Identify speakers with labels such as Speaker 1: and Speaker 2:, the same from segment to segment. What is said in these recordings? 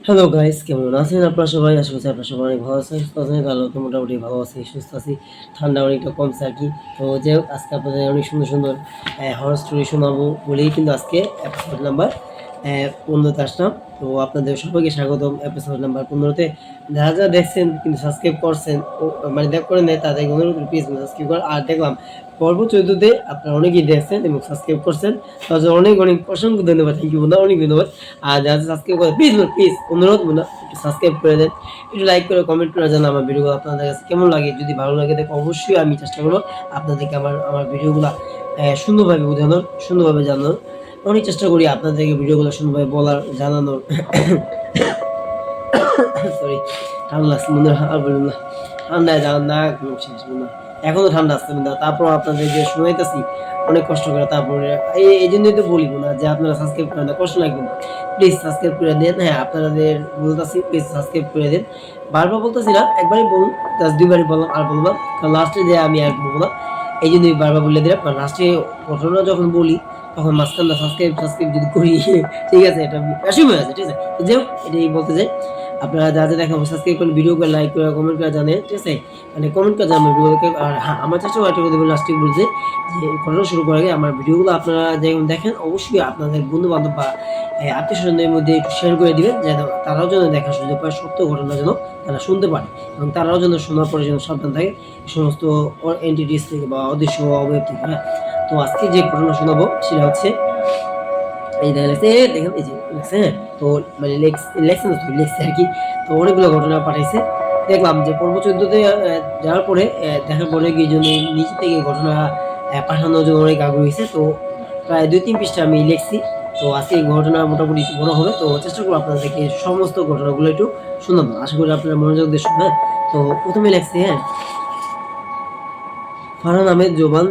Speaker 1: Hello guys, কেমন আছেন আপনারা সবাই? আশা করছি আপনারা সবাই অনেক ভালো আছেন, সুস্থ আছেন। আমিও তো মোটামুটি ভালো আছি, সুস্থ আছি। ঠান্ডা অনেকটা কমছে আরকি। তো যাই হোক, আজকে আপনাদের অনেক সুন্দর, সুন্দর হরর স্টোরি শোনাবো বলেই কিন্তু আজকে এপিসোড নাম্বার ১৫ তে আসলাম। তো আপনাদের সবাইকে স্বাগতম এপিসোড নাম্বার ১৫ তে। যারা, যারা দেখছেন কিন্তু সাবস্ক্রাইব করছেন মানে করেন নাই তাদেরকে অনুরোধ করি প্লিজ সাবস্ক্রাইব করেন। আর দেখলাম পর্ব ১৪ তে আপনারা অনেকেই দেখছেন এবং সাবস্ক্রাইব করছেন। তার জন্য অনেক, অনেক অসংখ্য ধন্যবাদ। থ্যাংক ইউ বন্ধুরা, অনেক ধন্যবাদ। আর যারা সাবস্ক্রাইব করে প্লিজ, প্লিজ অনুরোধ বন্ধুরা একটু সাবস্ক্রাইব করে দেন। একটু লাইক করে কমেন্ট করে জানান আমার ভিডিওগুলো আপনাদের কাছে কেমন লাগে। যদি ভালো লাগে দেখো অবশ্যই আমি চেষ্টা করব আপনাদেরকে আমার ভিডিওগুলা সুন্দরভাবে বোঝানোর, সুন্দরভাবে জানানোর। অনেক চেষ্টা করি আপনাদেরকে ভিডিওগুলো সুন্দরভাবে বলার, জানানোর। সরি, ঠান্ডা লাগছে বন্ধুরা, আর বলুন না। ঠান্ডায় নাক মুখ শেষ বন্ধুরা। এখনো ঠান্ডা আসছে বন্ধুরা। তারপরও আপনাদেরকে শোনাইতেছি অনেক কষ্ট করে। তারপরে এইজন্যই তো বলি বন্ধুরা যে আপনারা সাবস্ক্রাইব করেন না, কষ্ট লাগবে না। প্লিজ সাবস্ক্রাইব করে দেন। হ্যাঁ, আপনাদের বলতাছি প্লিজ সাবস্ক্রাইব করে দেন। বারবার বলতেছি না, একবারই বলুন। জাস্ট ২ বারই বললাম, আর বলবো না। কারণ লাস্টে যেয়ে আমি আর বলবো না। এইজন্যই বারবার বলে দিলাম। কারণ লাস্টে ঘটনা যখন বলি তখন মাঝখানটা সাবস্ক্রাইব যদি করি ঠিক আছে, এটা অসীম হয়ে আছে, ঠিক আছে? তো যাই হোক, এটাই বলতে চাই। আপনারা যা, যা দেখেন সাবস্ক্রাইব করেন, ভিডিও করে লাইক করে কমেন্ট করে জানেন, ঠিক আছে? মানে কমেন্ট করে জানান ভিডিওকে। আর হ্যাঁ, আমার চেষ্টা করি একটা কথা বলি লাস্টে বলতে যে ঘটনা শুরু করার আগে আমার ভিডিওগুলো আপনারা যেমন দেখেন অবশ্যই আপনাদের বন্ধু-বান্ধব বা আত্মীয়স্বজনদের মধ্যে একটু শেয়ার করে দিবেন যেন তারাও যেন দেখার সুযোগ পায়, সত্য ঘটনা যেন তারা শুনতে পারে এবং তারাও যেন শোনার পরে যেন সাবধান থাকে এই সমস্ত এন্টিটিস থেকে বা অদৃশ্য অবয়ব থেকে। হ্যাঁ? তো আজকে যে ঘটনা শোনাবো সেটা হচ্ছে এই দেখা লেগছে, দেখেন এই যে লেগছে, হ্যাঁ? তো মানে লেগছে না, লেগছে আরকি। তো অনেকগুলো ঘটনা পাঠাইছে। দেখলাম যে পর্ব ১৪ তে যাওয়ার পরে দেখার পরে এইজন্য নিচে থেকে ঘটনা পাঠানোর জন্য অনেক আগ্রহী হইছে। তো প্রায় ২-৩ পৃষ্ঠা আমি লিখছি। তো আজকে এই ঘটনা মোটামুটি একটু বড় হবে। তো চেষ্টা করব আপনাদেরকে সমস্ত ঘটনাগুলো একটু শোনাবো। আশা করি আপনারা মনোযোগ দিয়ে শুনবেন। তো ১ম এ লেখছি, হ্যাঁ? ফারহান আহমেদ জোবান,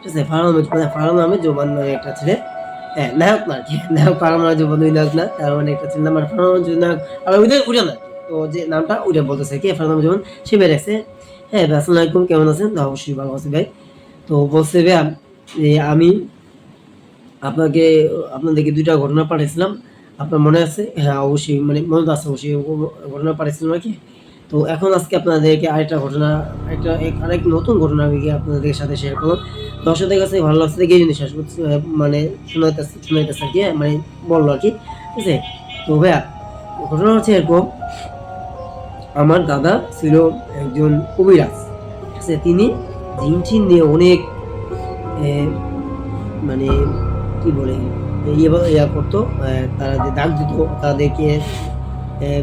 Speaker 1: ঠিক আছে? ফারহান আহমেদ জোবান নামে একটা ছেলে, হ্যাঁ, নায়ক না আরকি। নায়ক ফারহান আহমেদ জোবান ওই নায়ক না। তার মানে একটা ছেলের নাম আর ফারহান আহমেদ নায়ক। আর ওইটা না আরকি। তো যে নামটা ওইটা বলতেছে কে? ফারহান আহমেদ জোবান। সে ভাই রাখছে, হ্যাঁ, ভাই আসসালামু আলাইকুম, কেমন আছেন? তো অবশ্যই ভালো আছি ভাই। তো বলছে ভাই যে আমি আপনাকে আপনাদেরকে ২ টা ঘটনা পাঠাইছিলাম। আপনার মনে আছে? হ্যাঁ, অবশ্যই মানে মনে তো আছে অবশ্যই ঘটনা পাঠাইছিলাম আরকি। তো এখন আজকে আপনাদেরকে আরেকটা ঘটনা, আরেক নতুন ঘটনা আমি আপনাদের সাথে শেয়ার করলাম। দর্শকদের কাছে ভালো লাগছে দেখে এই জন্য শেষ করছি, মানে শোনাইতেছে আরকি, হ্যাঁ, মানে বলল আরকি। ঠিক আছে? তো ভাইয়া ঘটনা হচ্ছে এরকম, আমার দাদা ছিল একজন কবিরাজ। ঠিক আছে? তিনি জিন-টিন নিয়ে অনেক এ মানে কি বলে ইয়া করতো। তারা যে দাগ দিত তাদেরকে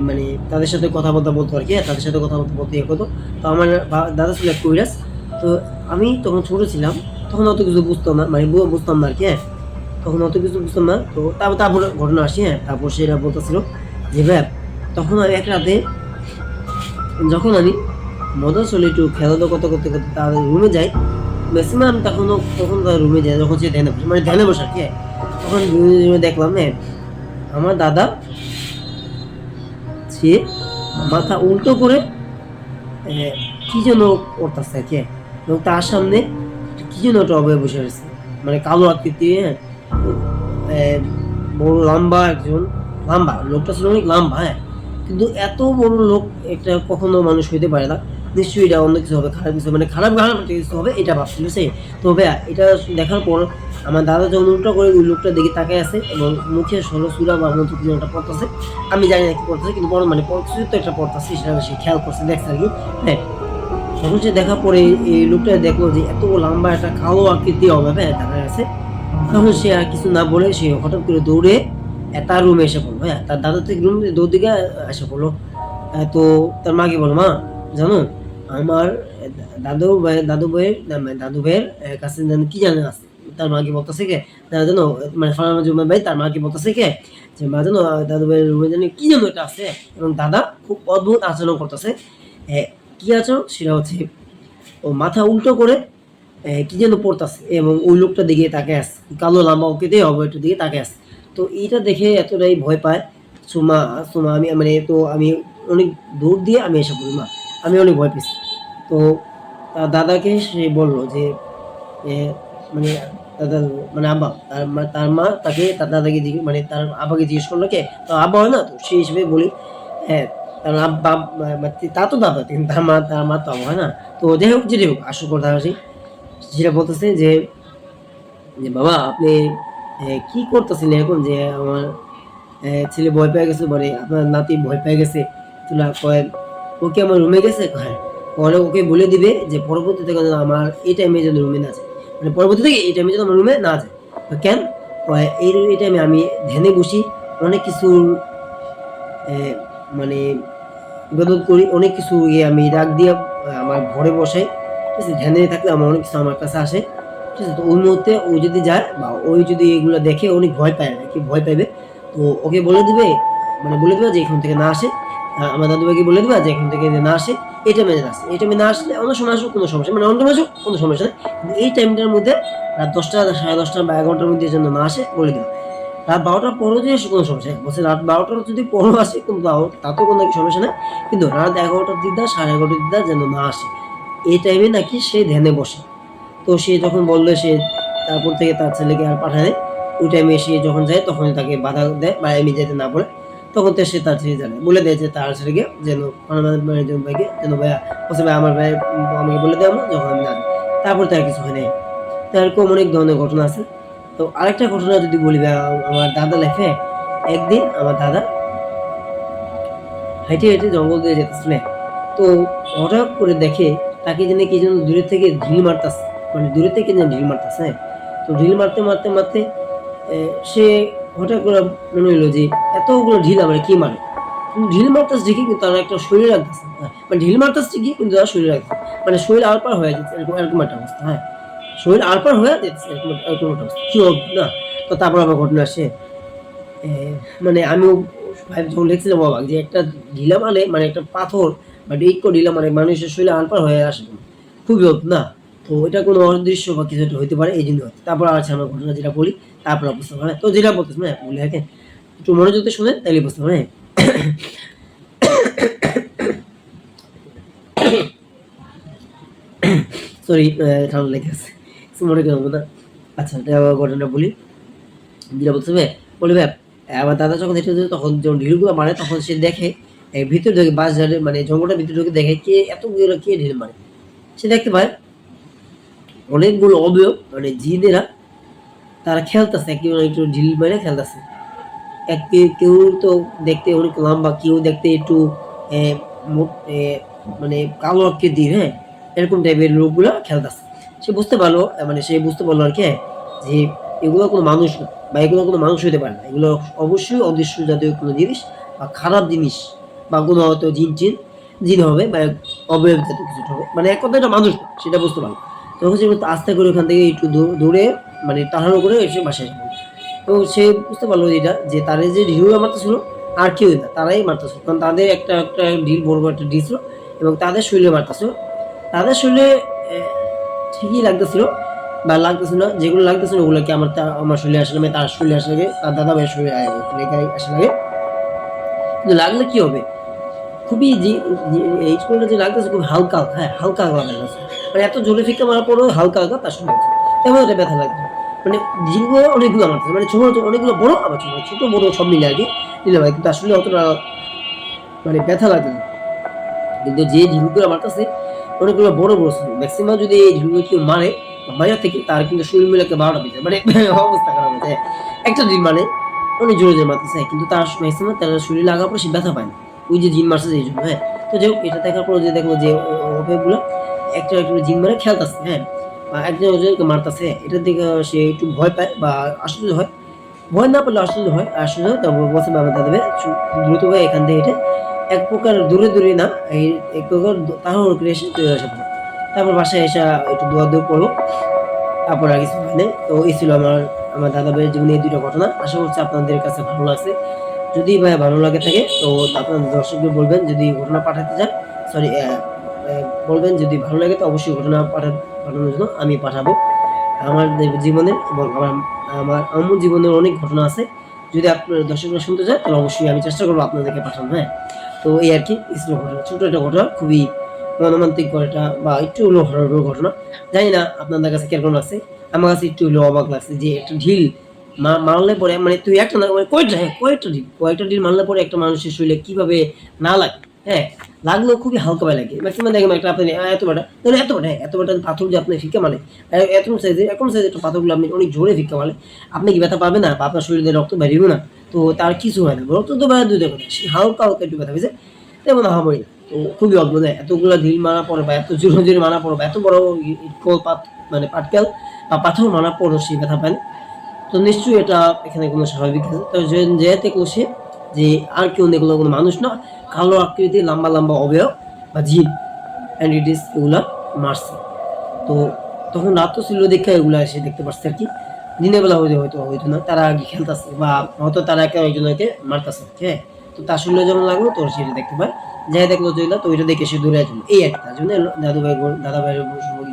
Speaker 1: মানে তাদের সাথে কথাবার্তা বলতো আরকি। তাদের সাথে কথাবার্তা বলতে ইয়ে করতো। তো আমার দাদা ছিল এক কবিরাজ। তো আমি তখন ছোট ছিলাম। তখন অত কিছু বুঝতাম না। মানে বুঝতাম না আরকি, হ্যাঁ? তখন অত কিছু বুঝতাম না। তো তারপরে ঘটনা আসি, হ্যাঁ? তারপর সেটা বলতেছিল যে ভাইয়া তখন আমি এক রাতে যখন আমি মজার ছলে একটু খেলাধুলা করতে তাদের রুমে যাই। ম্যাক্সিমাম তখন তার রুমে যাই যখন সে ধ্যানে বসে। মানে ধ্যানে বসে আরকি, হ্যাঁ? তখন রুমে দেখলাম, হ্যাঁ, আমার দাদা সে মাথা উল্টো করে এ কি যেন করতাছে আরকি, হ্যাঁ? এবং তার সামনে কি যেন একটা অবয়ব বসে রয়েছে। মানে কালো আকৃতি, হ্যাঁ? এ বড় লম্বা একজন, লম্বা। লোকটা ছিল অনেক লম্বা, হ্যাঁ? কিন্তু এত বড় লোক একটা কখনো মানুষ হইতে পারে না। নিশ্চয়ই এটা অন্য কিছু হবে, খারাপ কিছু, মানে খারাপ একটা কিছু হবে এটা ভাবছি, ঠিক আছে? তো ভাইয়া এটা দেখার পর আমার দাদা যখন উল্টা করে ওই লোকটার দিকে তাকায় আছে এবং মুখে ষোলচূড়া বা মন্ত্র কিছু একটা পড়তাছে। আমি জানি না কি পড়তেছে কিন্তু মানে কিছু তো একটা পড়তাছে, সেটা সে খেয়াল করছে, দেখছে আরকি, হ্যাঁ? তখন সে দেখার পরে এই লোকটা দেখলো যে এত লম্বা একটা কালো আকৃতি অভাবে, হ্যাঁ, দাঁড়ায় আছে। তখন সে আর কিছু না বলে সে হঠাৎ করে দৌড়ে তার রুমে এসে পড়লো, হ্যাঁ? তার দাদা থেকে রুম দৌড় দিকে এসে পড়লো। তো তার মাকে বলল, "মা জানো আমার দাদু ভাইয়ের দাদু ভাইয়ের কাছে যেন কি জানি আছে।" তার মাকে বলতেছে কে, জানো মানে ফারহানা জুম্মা ভাই তার মাকে বলতেছে কে যে, "মা জানো দাদু ভাইয়ের রুমে জানি কি যেন একটা আছে।" এবং দাদা খুব অদ্ভুত আচরণ করতেছে। অ্যা কি আচরণ? সেটা হচ্ছে ও মাথা উল্টো করে কি যেন পড়তাছে এবং ওই লোকটার দিকে তাকায় আছে। কালো লাম্বা আকৃতির অবয়বটার দিকে তাকায় আছে। তো এইটা দেখে এতটাই ভয় পায় সুমা, আমি মানে তো আমি অনেক দৌড় দিয়ে আমি এসে পড়ি মা। আমি অনেক ভয় পেয়েছি। তো তার দাদাকে সে বলল যে এ মানে দাদা মানে আব্বা তার মা তাকে তার দাদাকে মানে তার আব্বাকে জিজ্ঞেস করলো কে, তো আব্বা হয় না, তো সেই হিসেবে বলি হ্যাঁ, তার আব্বা তা তো দাদা, কিন্তু তার মা তো আব্বা হয় না। তো যাই হোক যেটাই হোক, আসল কথা আসি, সেটা বলতেছে যে বাবা আপনি কি করতেছিলেন এখন, যে আমার ছেলে ভয় পেয়ে গেছে, মানে আপনার নাতি ভয় পেয়ে গেছে, তুলা কয় ও কি আমার রুমে গেছে, হ্যাঁ, পরে ওকে বলে দিবে যে পরবর্তী থেকে যেন আমার এই টাইমে যেন রুমে না যায়, মানে পরবর্তী থেকে এই টাইমে যেন আমার রুমে না যায়। তো কেন, এই টাইমে আমি ধ্যানে বসি, অনেক কিছু মানে ইবাদত করি, অনেক কিছু আমি রাগ দিয়ে আমার ঘরে বসাই, ঠিক আছে, ধ্যানে থাকলে আমার অনেক কিছু আমার কাছে আসে, ঠিক আছে। তো ওই মুহূর্তে ও যদি যায় বা ওই যদি এগুলো দেখে অনেক ভয় পায়, আর কি ভয় পাইবে, তো ওকে বলে দিবে, মানে বলে দেবে যে এখান থেকে না আসে, আমার দাদুভাইকে বলে দেবে যে এখান থেকে না আসে, এই টাইমে না আসে, এই টাইমে না আসলে অন্য সময় আসুক কোনো সমস্যা, মানে অন্য টাইমে আসুক কোনো সমস্যা নেই, কিন্তু এই টাইমটার মধ্যে রাত 10টা 10:30 বা 11টার মধ্যে যেন না আসে বলে দেবে। রাত 12টার পরও যদি আসে কোনো সমস্যা নেই, বলছে রাত 12টার যদি পরও আসে কিন্তু তাতেও কোনো সমস্যা নেই, কিন্তু রাত 11টার দিকটা 11:30 দিকটা যেন না আসে, এই টাইমে নাকি সে ধ্যানে বসে। তো সে যখন বললো, সে তারপর থেকে তার ছেলেকে আর পাঠায় নাই, ওই টাইমে সে যখন যায় তখন তাকে বাধা দেয় বা আমি যেতে না বলে, তখন তো সে তার ছেলে জানে বলে দেয় যে তার ছেলেকে যেন ভাইকে যেন ভাইয়া বলছে ভাই আমার ভাই আমাকে বলে দেয় আমরা যখন আমি না যাই। তারপর তার কিছু হয় নাই। তো এরকম অনেক ধরনের ঘটনা আছে। তো আরেকটা ঘটনা যদি বলি ভাই, আমার দাদা লাইফে একদিন আমার দাদা হেঁটে হেঁটে জঙ্গল দিয়ে যেতেছিল, তো হঠাৎ করে দেখে তাকে যেন কি যেন দূরে থেকে ঢিল মারতাছে, মানে দূরে থেকে যেন ঢিল মারতাছে, হ্যাঁ। তো ঢিল মারতে মারতে মারতে সে হঠাৎ করে মনে হইলো যে এতগুলো ঢিল আমার কি মারে, কিন্তু ঢিল মারতাছে ঠিকই কিন্তু তার একটা শরীর রাখতেছে, হ্যাঁ, মানে ঢিল মারতাছে ঠিকই কিন্তু তার শরীর রাখতেছে, মানে শরীর আরপার হয়ে যাচ্ছে, এরকম একটা অবস্থা, হ্যাঁ, শরীর আরপার হয়ে যাচ্ছে, এরকম একটা অবস্থা কি হোক না। তো তারপর আমার ঘটনা আসে, এ মানে আমিও যখন দেখছিলাম অবাক যে একটা ঢিলা মানে একটা পাথর বা ইট ঢিলা মানে মানুষের শরীরে আলপার হয়ে আসে, খুবই হোক না। তো এটা কোনো অদৃশ্য বা কিছু একটা হইতে পারে, এই জন্য তারপর আছে আমার ঘটনা যেটা বলি, তারপর বুঝতে পারে, তো যেটা বলতেছি হ্যাঁ বলি, হ্যাঁ একটু মনোযোগ দিয়ে শুনেন তাহলে বুঝতে পারে। সরি, ঠান্ডা লেগে আছে, কিছু মনে করবো না। আচ্ছা ঘটনা বলি, যেটা বলতে হবে বলি ভাই, আমার দাদা যখন হেঁটে যেত তখন যখন ঢিলগুলো মারে তখন সে দেখে ভিতর ঢুকে বাজারে, মানে জঙ্গলটার ভিতর ঢুকে দেখে কে এতগুলো কে ঢিল মারে। সে দেখতে পায় অনেকগুলো অবয়ব, মানে জিনেরা তারা খেলতেছে, কেউ একটু ঢিল মেরে খেলতেছে। কেউ তো দেখতে অনেক লম্বা, কেউ দেখতে একটু মানে কালো আকৃতির, হ্যাঁ, এরকম টাইপের লোকগুলো খেলতেছে। সে বুঝতে পারলো আর কি, হ্যাঁ, যে এগুলো কোনো মানুষ না বা এগুলো কোনো মানুষ হইতে পারে না, এগুলো অবশ্যই অদৃশ্য জাতীয় কোনো জিনিস বা খারাপ জিনিস বা কোনো হয়তো জিন হবে বা অবয়ব জাতীয় কিছু হবে, মানে এক কথা এটা মানুষ না, সেটা বুঝতে পারলো। তখন সে আস্তে করে ওখান থেকে একটু দূরে মানে তাড়াহুড়ো করে এসে বাসায় যাবে। তো সে বুঝতে পারলো যেটা যে তাদের যে ঢিলগুলো মারতেছিল আর কেউ না, তারাই মারতেছিল, কারণ তাদের একটা একটা ঢিল বড় একটা ঢিল ছিল এবং তাদের শরীরে মারতেছিল। তাদের শরীরে ঠিকই লাগতেছিল বা লাগতেছিল না, যেগুলো লাগতেছিল ওগুলোকে আমার শরীরে আসলে তার শরীরে আসলে লাগে, তার দাদা ভাইয়ের শরীরে আসলে লাগে। কিন্তু লাগলে কি হবে, খুবই এই স্কুলটা যে লাগতেছে খুব হালকা, হ্যাঁ হালকা হালকা লাগতেছে, মানে এত জোরে ফিক্কা মারার পরেও হালকা হালকা তার সঙ্গে লাগছে, তেমন একটা ব্যথা লাগতো। মানে জিনগুলো অনেকগুলো মারতেছে, মানে ছোট অনেকগুলো বড় আবার ছোট বড় সব মিলে আর কি নিলাম, কিন্তু আসলে অতটা মানে ব্যথা লাগতো না। কিন্তু যে ঢিলগুলো মারতেছে অনেকগুলো বড় বড় ছিল, ম্যাক্সিমাম যদি এই ঢিলগুলো কেউ মারে বাইরে থেকে তার কিন্তু শরীর মিলে একটা 12টা দিতে মানে অবস্থা খারাপ হয়ে যায়। একটা ঢিল মানে অনেক জোরে জোরে মারতেছে, কিন্তু তার ম্যাক্সিমাম তার শরীর লাগার পর সে ব্যথা পায় না, ওই যে জিন মারছে এই জন্য, হ্যাঁ। তো যাই হোক, এটা দেখার পর যে দেখবো যে ওগুলো একটা একটু জিন মারে খেলতেছে, হ্যাঁ, বা একজন ওজনকে মারতেছে, এটা দেখে সে একটু ভয় পায় বা আশ্চর্য হয়, ভয় না পেলে আশ্চর্য হয়, তারপর বলছে বাবা দাদা ভাই দ্রুত ভাই এখান থেকে হেঁটে এক প্রকার দূরে দূরে না, এই এক প্রকার তাড়াহুড়ো করে এসে চলে আসে। তারপর বাসায় এসে একটু দোয়া পড়লো, তারপর আর কিছু হয় নাই। তো এই ছিল আমার দাদা ভাইয়ের জীবনে এই দুটো ঘটনা। আশা করছি আপনাদের কাছে ভালো লাগছে। যদি ভাই ভালো লাগে থাকে তো আপনাদের দর্শকদের বলবেন যদি ঘটনা পাঠাতে চান, সরি বলবেন যদি ভালো লাগে তো অবশ্যই ঘটনা পাঠানোর জন্য আমি পাঠাবো। আমার জীবনের এবং আমার আমার আম্মুর জীবনের অনেক ঘটনা আছে। যদি আপনার দর্শকরা শুনতে চায় তাহলে অবশ্যই আমি চেষ্টা করবো আপনাদেরকে পাঠানো, হ্যাঁ। তো এই আরকি ছিল ঘটনা। ছোট একটা ঘটনা, খুবই মর্মান্তিক ঘটনা বা একটু হলেও হরর ঘটনা। জানি না আপনাদের কাছে কেমন লাগছে। আমার কাছে একটু হলেও অবাক লাগছে যে একটা ঢিল মারলে পরে মানে তুই একটা না মানে কয়েকটা ঢিল মারলে পরে একটা মানুষের শরীরে কিভাবে না লাগে, হ্যাঁ লাগলেও খুবই হালকা ভাবে লাগে। ম্যাক্সিমাম দেখেন একটা আপনি এত বড় পাথর যে আপনি ফিকা মানে এরকম সাইজের একটা পাথরগুলো আপনি অনেক জোরে ফিকা মারলে আপনি কি ব্যথা পাবেন না বা আপনার শরীরে রক্ত বেরিয়েও না, তো তার কিছু হয় না, রক্ত তো বেড়ে দুধের কথা, হালকা হালকা একটু ব্যথা পেয়েছে তেমন আহামরি না। তো খুবই অদ্ভুত, এতগুলো ঢিল মারা পড়ে বা এত জোরে জোরে মারা পড়ে বা এত বড় মানে পাটকেল বা পাথর মারা পড়ো সে ব্যথা পায় না। তো নিশ্চয়ই এটা এখানে কোনো স্বাভাবিক আছে। তো যেতে সে যে আর কেউ এগুলো কোনো মানুষ না, কালো আকৃতি লম্বা লম্বা অবয়ব বা জিন অ্যান্ডিটিস এগুলা মারছে। তো তখন রাত তো ছিল দেখে এগুলা এসে দেখতে পারছে আর কি। দিনের বেলা হয়তো না, তারা আগে খেলতেছে বা হয়তো তারা একে একজনকে মারতেছে, হ্যাঁ। তো তার শরীরে যেমন লাগলো তোর সেটা দেখতে পায়, যাই দেখলো জয়লা তো ওইটা দেখে সে দূরে আসলো। এই একটা জন্য দাদাভাইয়ের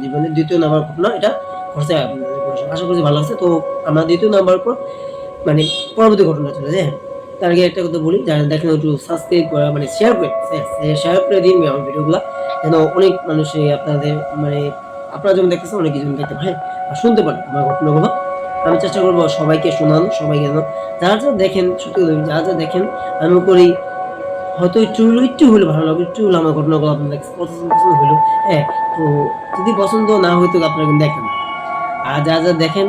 Speaker 1: জীবনের দ্বিতীয় নাম্বার ঘটনা এটা ঘটছে। আশা করছি ভালো আছে। তো আমরা দ্বিতীয় নাম্বার পর মানে পরবর্তী ঘটনা চলে যায়। তার আগে একটা কথা বলি, যারা দেখেন একটু সাবস্ক্রাইব করা মানে শেয়ার করে দিন আমার ভিডিওগুলো, যেন অনেক মানুষ আপনাদের মানে আপনারা যেমন দেখতেছেন অনেক কিছু দেখতে পারে আর শুনতে পারে আমার ঘটনাগুলো। আমি চেষ্টা করবো সবাইকে শোনানো, সবাই যেন যারা দেখেন সত্যি যারা দেখেন আমি করি হয়তো একটু হলে ভালো লাগবে, একটু হলে আমার ঘটনাগুলো আপনাদের পছন্দ হলো, হ্যাঁ। তো যদি পছন্দ না হইতো আপনারা কিন্তু দেখেন, আর যা দেখেন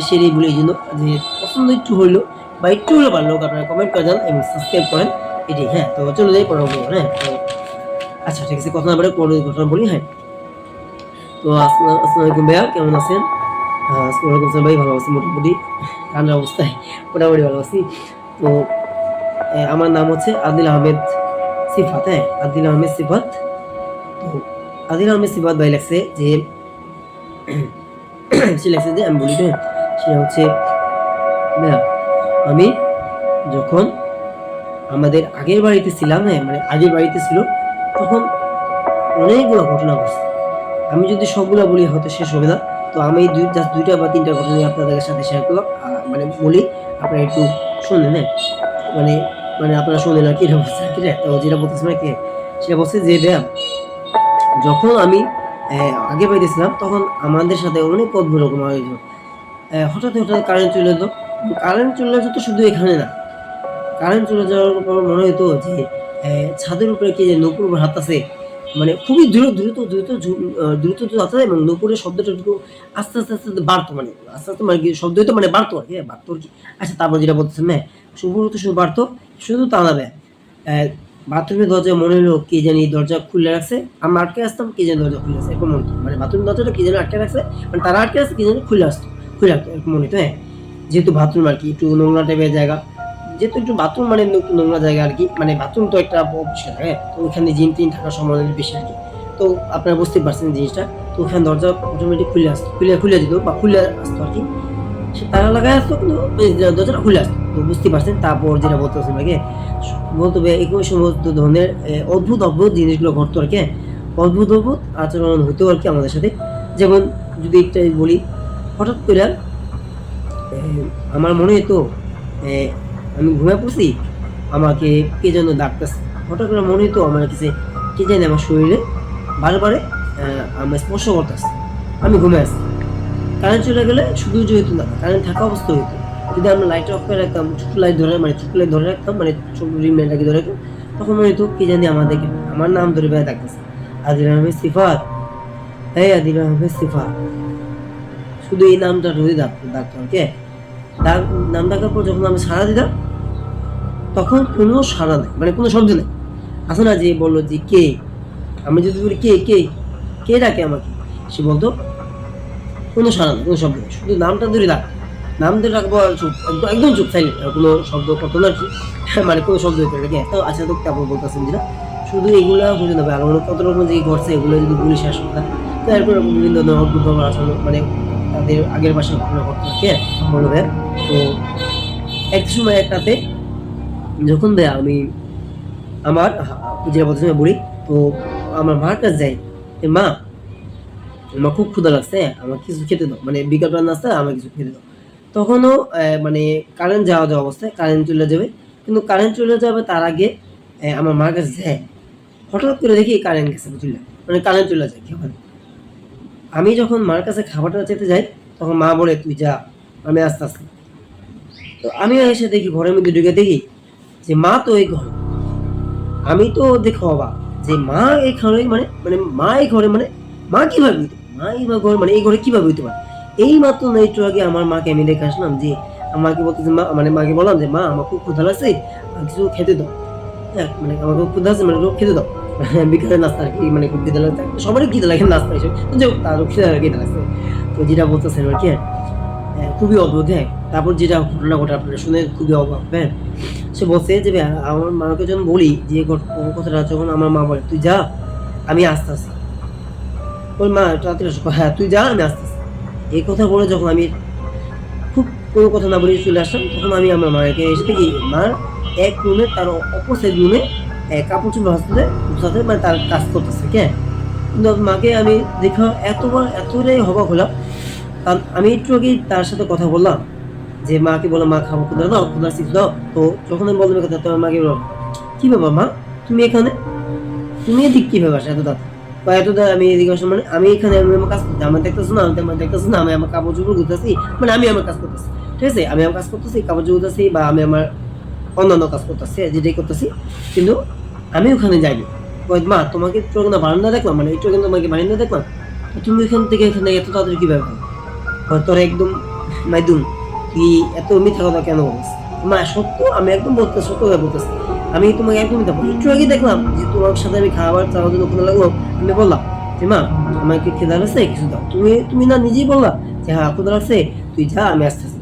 Speaker 1: সেটাই বলি এই জন্য যে পছন্দ একটু হইলো বা একটু হলে ভালো লোক আপনারা কমেন্ট করে দেন এবং সাবস্ক্রাইব করেন এটাই, হ্যাঁ। তো চলে যাই পরে বলবো, হ্যাঁ। তো আচ্ছা ঠিক আছে, কথা না বলে পরে ঘটনা বলি, হ্যাঁ। তো আসসালামু আলাইকুম ভাইয়া, কেমন আছেন? ওয়ালাইকুম আসসালাম ভাই, ভালো আছি মোটামুটি, ঠান্ডার অবস্থায় মোটামুটি ভালো আছি। তো আমার নাম হচ্ছে আদিল আহমেদ সিফাত, হ্যাঁ আদিল আহমেদ সিফাত। তো আদিল আহমেদ সিফাত ভাই লাগছে যে সে লাগছে যে আমি বলি, হ্যাঁ সেটা হচ্ছে আমি যখন আমাদের আগের বাড়িতে ছিলাম, হ্যাঁ মানে আগের বাড়িতে ছিল তখন অনেকগুলো ঘটনা ঘটছে। আমি যদি সবগুলো বলি হয়তো শেষ হবে না। তো আমি জাস্ট 2টা বা 3টা ঘটনা আপনাদের সাথে শেয়ার করলাম, মানে বলি আপনারা একটু শুনেন, হ্যাঁ। মানে মানে আপনারা শুনেন আর কি এটা বলছে, ঠিক আছে। তো যেটা বলতেছি না কি সেটা বলছে যে ভাইয়া যখন আমি আগে বাড়িতেছিলাম তখন আমাদের সাথে অনেক অদ্ভুত রকম আয়োজন, হঠাৎ কারেন্ট চলে যেত। কারেন্ট চলে যেত শুধু এখানে না, কারেন্ট চলে যাওয়ার পর মনে হতো যে ছাদের উপরে কে যে নূপুর হাত আছে, মানে খুবই দ্রুত যাচ্ছে এবং নূপুরের শব্দটা একটু আস্তে বাড়তো, মানে আস্তে মানে কি শব্দ হইতো মানে বাড়তো আর কি, হ্যাঁ বাড়তো আর কি। আচ্ছা তারপর যেটা বলতেছেন, হ্যাঁ শুধু বাড়তো, শুধু তা না দেয় বাথরুমের দরজায় মনে হলো কে জানি দরজা খুলে রাখছে, আমরা আটকে আসতাম কে জানি দরজা খুলে রাখছে এরকম মনে হতো, মানে বাথরুমের দরজাটা কে জানি আটকে রাখছে, মানে তারা আটকে রাখছে কে জানি খুলে রাখতো এরকম মনে হতো, হ্যাঁ। যেহেতু বাথরুম আর কি একটু নোংরা টাইপের জায়গা, যেহেতু একটু বাথরুম মানে একটু নোংরা জায়গা আর কি, মানে বাথরুম তো একটা অপরিষ্কার, হ্যাঁ। তো ওখানে জিন টিন থাকার সম্ভাবনা বেশি আর কি। তো আপনারা বুঝতে পারছেন জিনিসটা। তো ওখানে দরজা অটোমেটিক খুলে দিত বা খুলে আসতো আর কি, সে তালা লাগায় আসতো কিন্তু দরজাটা খুলে আসতো। তো বুঝতে পারছেন। তারপর যেটা বলতেছে ভাইকে বলতে হবে একই সমস্ত ধরনের অদ্ভুত জিনিসগুলো ঘটতো আর কি, অদ্ভুত আচরণ হতো আর কি আমাদের সাথে। যেমন যদি একটা বলি, হঠাৎ করে আমার মনে হতো আমি ঘুমিয়ে পড়ছি, আমাকে কে যেন ডাকতেছে, হঠাৎ করে মনে হতো আমার কাছে কে জানি আমার শরীরে বারে আমার স্পর্শ করতেছে, আমি ঘুমিয়ে আসি। কারেন্ট চলে গেলে শুধু যে হইতো না, কারেন্ট থাকা অবস্থা হইতো, যদি আমরা লাইট অফ করে রাখতাম, ছোট লাইট ধরে রাখতাম, মানে ছোট রিং লাইটটাকে ধরে রাখতাম, তখন মনে হতো কে জানি আমাদেরকে আমার নাম ধরে বেড়ে ডাকতেছে, আদিল আহমেদ সিফাত, এই আদিল আহমেদ সিফাত, শুধু এই নামটা ধরে ডাকতো আর কি। নাম ডাকার পর যখন আমি সাড়া দিতাম তখন কোনো সাড়া নেই, মানে কোনো শব্দ নেই। আছে না যে বললো যে কে, আমি যদি বলি কে কে কে ডাকে আমাকে, সে বলতো কোনো সাড়া নেই, কোনো শব্দ নেই, শুধু নামটা ধরে নাম ধরে রাখবো আর চুপ, একদম চুপ সাইলেন্ট, কোনো শব্দ করতো না আর কি, মানে কোনো শব্দ হইতো না। তো আচ্ছা তো তারপর বলতেছেন যেটা শুধু এগুলা বুঝে নেবে, আর কত রকম যে ঘটছে এগুলো যদি বলি শেষ কথা। তো এরপর বিভিন্ন ধরনের অদ্ভুত আসলে মানে তাদের আগের বাসায় ঘটনা ঘটতো আর কি বলবে। তো এক সময় একটাতে যখন দেয় আমি আমার যেটা বলতে বলি, তো আমার মার কাছে যাই, মা আমার খুব ক্ষুধা লাগছে, আমার কিছু খেতে দাও, মানে বিকালবেলা নাস্তা আমার কিছু খেতে দাও। তখনও মানে কারেন্ট যাওয়া অবস্থায় কারেন্ট চলে যাবে, কিন্তু কারেন্ট চলে যাবে তার আগে আমার মার কাছে যায়, হঠাৎ করে দেখি কারেন্ট গেছে বুঝলে, মানে কারেন্ট চলে যায়। আমি যখন মার কাছে খাবারটা চেতে যাই তখন মা বলে তুই যা, আমি আস্তে আস্তে। তো আমি এসে দেখি ঘরের মধ্যে ঢুকে দেখি যে মা তো এই ঘরে। আমি তো দেখো অবাক যে মা এই ঘরে, মানে মানে মা এই ঘরে, মানে মা কিভাবে হইতে পারে? মা এই ঘরে, মানে এই ঘরে কিভাবে হইতে পারে? এই মাত্র না একটু আগে আমার মাকে আমি দেখে আসলাম যে আমাকে বলতেছে মা, মানে মাকে বললাম যে মা আমার খুব ক্ষুধা লাগছে, কিছু খেতে দাও। হ্যাঁ, মানে আমার খুব ক্ষুধা আছে, মানে খেতে দাও। বিকালের নাস্তা আর কি, মানে খুব খিদে লাগে, সবারই খিদে লাগে নাস্তা হিসেবে, তো যাই হোক তারও খিদে লাগছে। তো যেটা বলতেছেন আর কি, খুবই অদ্ভুত। হ্যাঁ, তারপর যেটা ঘটনা ঘটে আপনারা শুনে খুবই অবাক। হ্যাঁ, সে বলছে যে আমার মাকে যখন বলি যে কথাটা, যখন আমার মা বলে তুই যা, আমি আসতেছি। ওই মা তাড়াতাড়ি আসো, হ্যাঁ তুই যা, আমি আসতেছি। এই কথা বলে যখন আমি খুব কোনো কথা না বলে চলে আসলাম, তখন আমি আমার মাকে এসে দেখি মার এক রুমে, তার অপোজিট রুমে কাপড় চোপড় সাথে মানে তার কাজ করতেছে। কে কিন্তু মাকে আমি দেখা এতটাই অবাক হলাম। কারণ আমি একটু আগেই তার সাথে কথা বললাম যে মাকে বললাম মা খাবো, ক্ষুধা দাও, ক্ষুধা চিপস দাও। তো যখন আমি বললাম কথা, তোমার মাকে বললাম কি ব্যাপার মা, তুমি এখানে, তুমি এদিক কিভাবে আসো এত দাঁত বা এত দাঁত? আমি এদিকে আসলাম, মানে আমি এখানে আমি আমার কাজ করতে, আমার দেখতেছো না, আমার দেখতেছো না, আমি আমার কাপড় চোপড় করতেছি, মানে আমি আমার কাজ করতেছি। ঠিক আছে, আমি আমার কাজ করতেছি, কাপড় চোপড় করতেছি, বা আমি আমার অন্যান্য কাজ করতেছি, যেটাই করতেছি, কিন্তু আমি ওখানে যাইনি। মা তোমাকে একটু না বারান্দা দেখলাম, মানে একটু কিন্তু তোমাকে বারান্দা দেখলাম, তুমি এখান থেকে এখানে এত তাড়াতাড়ি কিভাবে? তোর একদম মাইদুম, তুই এত মিথ্যা কথা কেন বলিস? মা সত্য, আমি একদম বলতে সত্য কথা বলতেছি, আমি তোমাকে একদম মিথ্যা বলি। একটু আগে দেখলাম যে তোমার সাথে আমি খাবার চাওয়ার জন্য ক্ষুধা লাগলো, আমি বললাম যে মা আমাকে খিদা লাগছে, কিছু দাও। তুমি না নিজেই বললা যে হ্যাঁ ক্ষুধা লাগছে, তুই যা, আমি আসতেছি।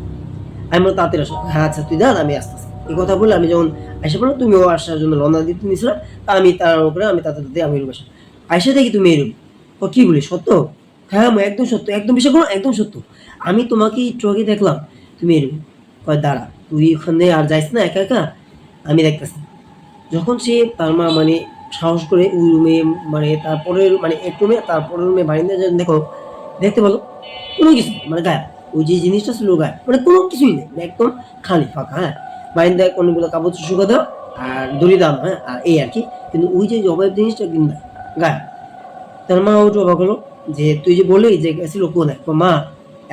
Speaker 1: আমি বললাম তাড়াতাড়ি আসো, হ্যাঁ আচ্ছা তুই যা, আমি আসতেছি। এই কথা বলে আমি যখন এসে পড়লাম, তুমিও আসার জন্য রওনা দিতে নিয়েছিলাম, তা আমি তার উপরে আমি তাড়াতাড়ি আমি রুমে আসলাম। আইসা দেখি তুমি এই রুম। ও কি বলি সত্য? হ্যাঁ মা একদম সত্য, একদম বিশ্বাস করো, একদম সত্য। আমি তোমাকে একটু আগে দেখলাম তুমি এরকম। কয় দাঁড়া, তুই ওখানে আর যাইস না একা একা, আমি দেখতেছি। যখন সে তার মা মানে সাহস করে ওই রুমে, মানে তারপরের মানে এক রুমে, তারপরের রুমে বারিন্দা যখন দেখো, দেখতে বলো কোনো কিছু নেই, মানে গায়েব। ওই যে জিনিসটা ছিল গায়েব, মানে কোনো কিছুই নেই, মানে একদম খালি ফাঁকা। হ্যাঁ, বারিন্দায় অনেকগুলো কাপড় শুকা দেওয়া আর দড়ি দাম, হ্যাঁ, আর এই আর কি। কিন্তু ওই যে অবয়ব জিনিসটা কিন্তু গায়েব। তার মা ওটা অবাক হলো যে তুই যে বললি যে গেছিল কোথায়? মা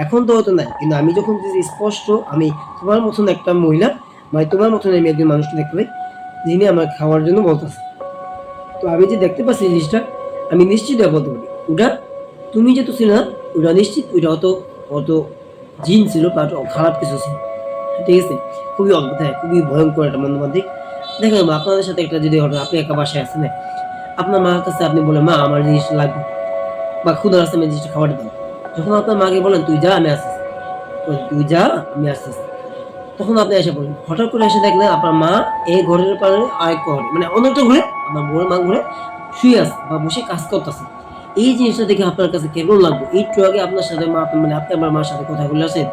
Speaker 1: এখন তো হতো না, কিন্তু আমি যখন স্পষ্ট আমি তোমার মতন একটা মহিলা, মানে তোমার মতন আমি একজন মানুষকে দেখতে পাই যিনি আমার খাওয়ার জন্য বলতেছে। তো আমি যে দেখতে পাচ্ছি জিনিসটা, আমি নিশ্চিত বলতে পারি ওটা তুমি যেহেতু ছিল না, ওটা নিশ্চিত ওইটা অত জিন ছিল বা খারাপ কিছু ছিল। ঠিক আছে, খুবই অদ্ভুত, হ্যাঁ খুবই ভয়ঙ্কর একটা মনোমান্তিক। দেখেন আপনাদের সাথে একটা যদি ঘটনা, আপনি একা বাসায় আছেন, আপনার মার কাছে আপনি বলেন মা আমার জিনিসটা লাগবে বা ক্ষুধা লাগছে, আমি জিনিসটা খাবার দাও। যখন আপনার মাকে বলেন তুই যা, আমি আসতেছি, তুই যা, আমি আসতেছি, তখন আপনি এসে পড়লেন। হঠাৎ করে এসে দেখলেন আপনার মা এই ঘরের পারে আরেক ঘরে, মানে অনেকটা ঘুরে আপনার বউয়ের মা ঘুরে শুয়ে আছে বা বসে কাজ করতেছে। এই জিনিসটা দেখে আপনার কাছে কেমন লাগবে? একটু আগে আপনার সাথে মা, মানে আপনি আমার মার সাথে কথা বলে আসেন,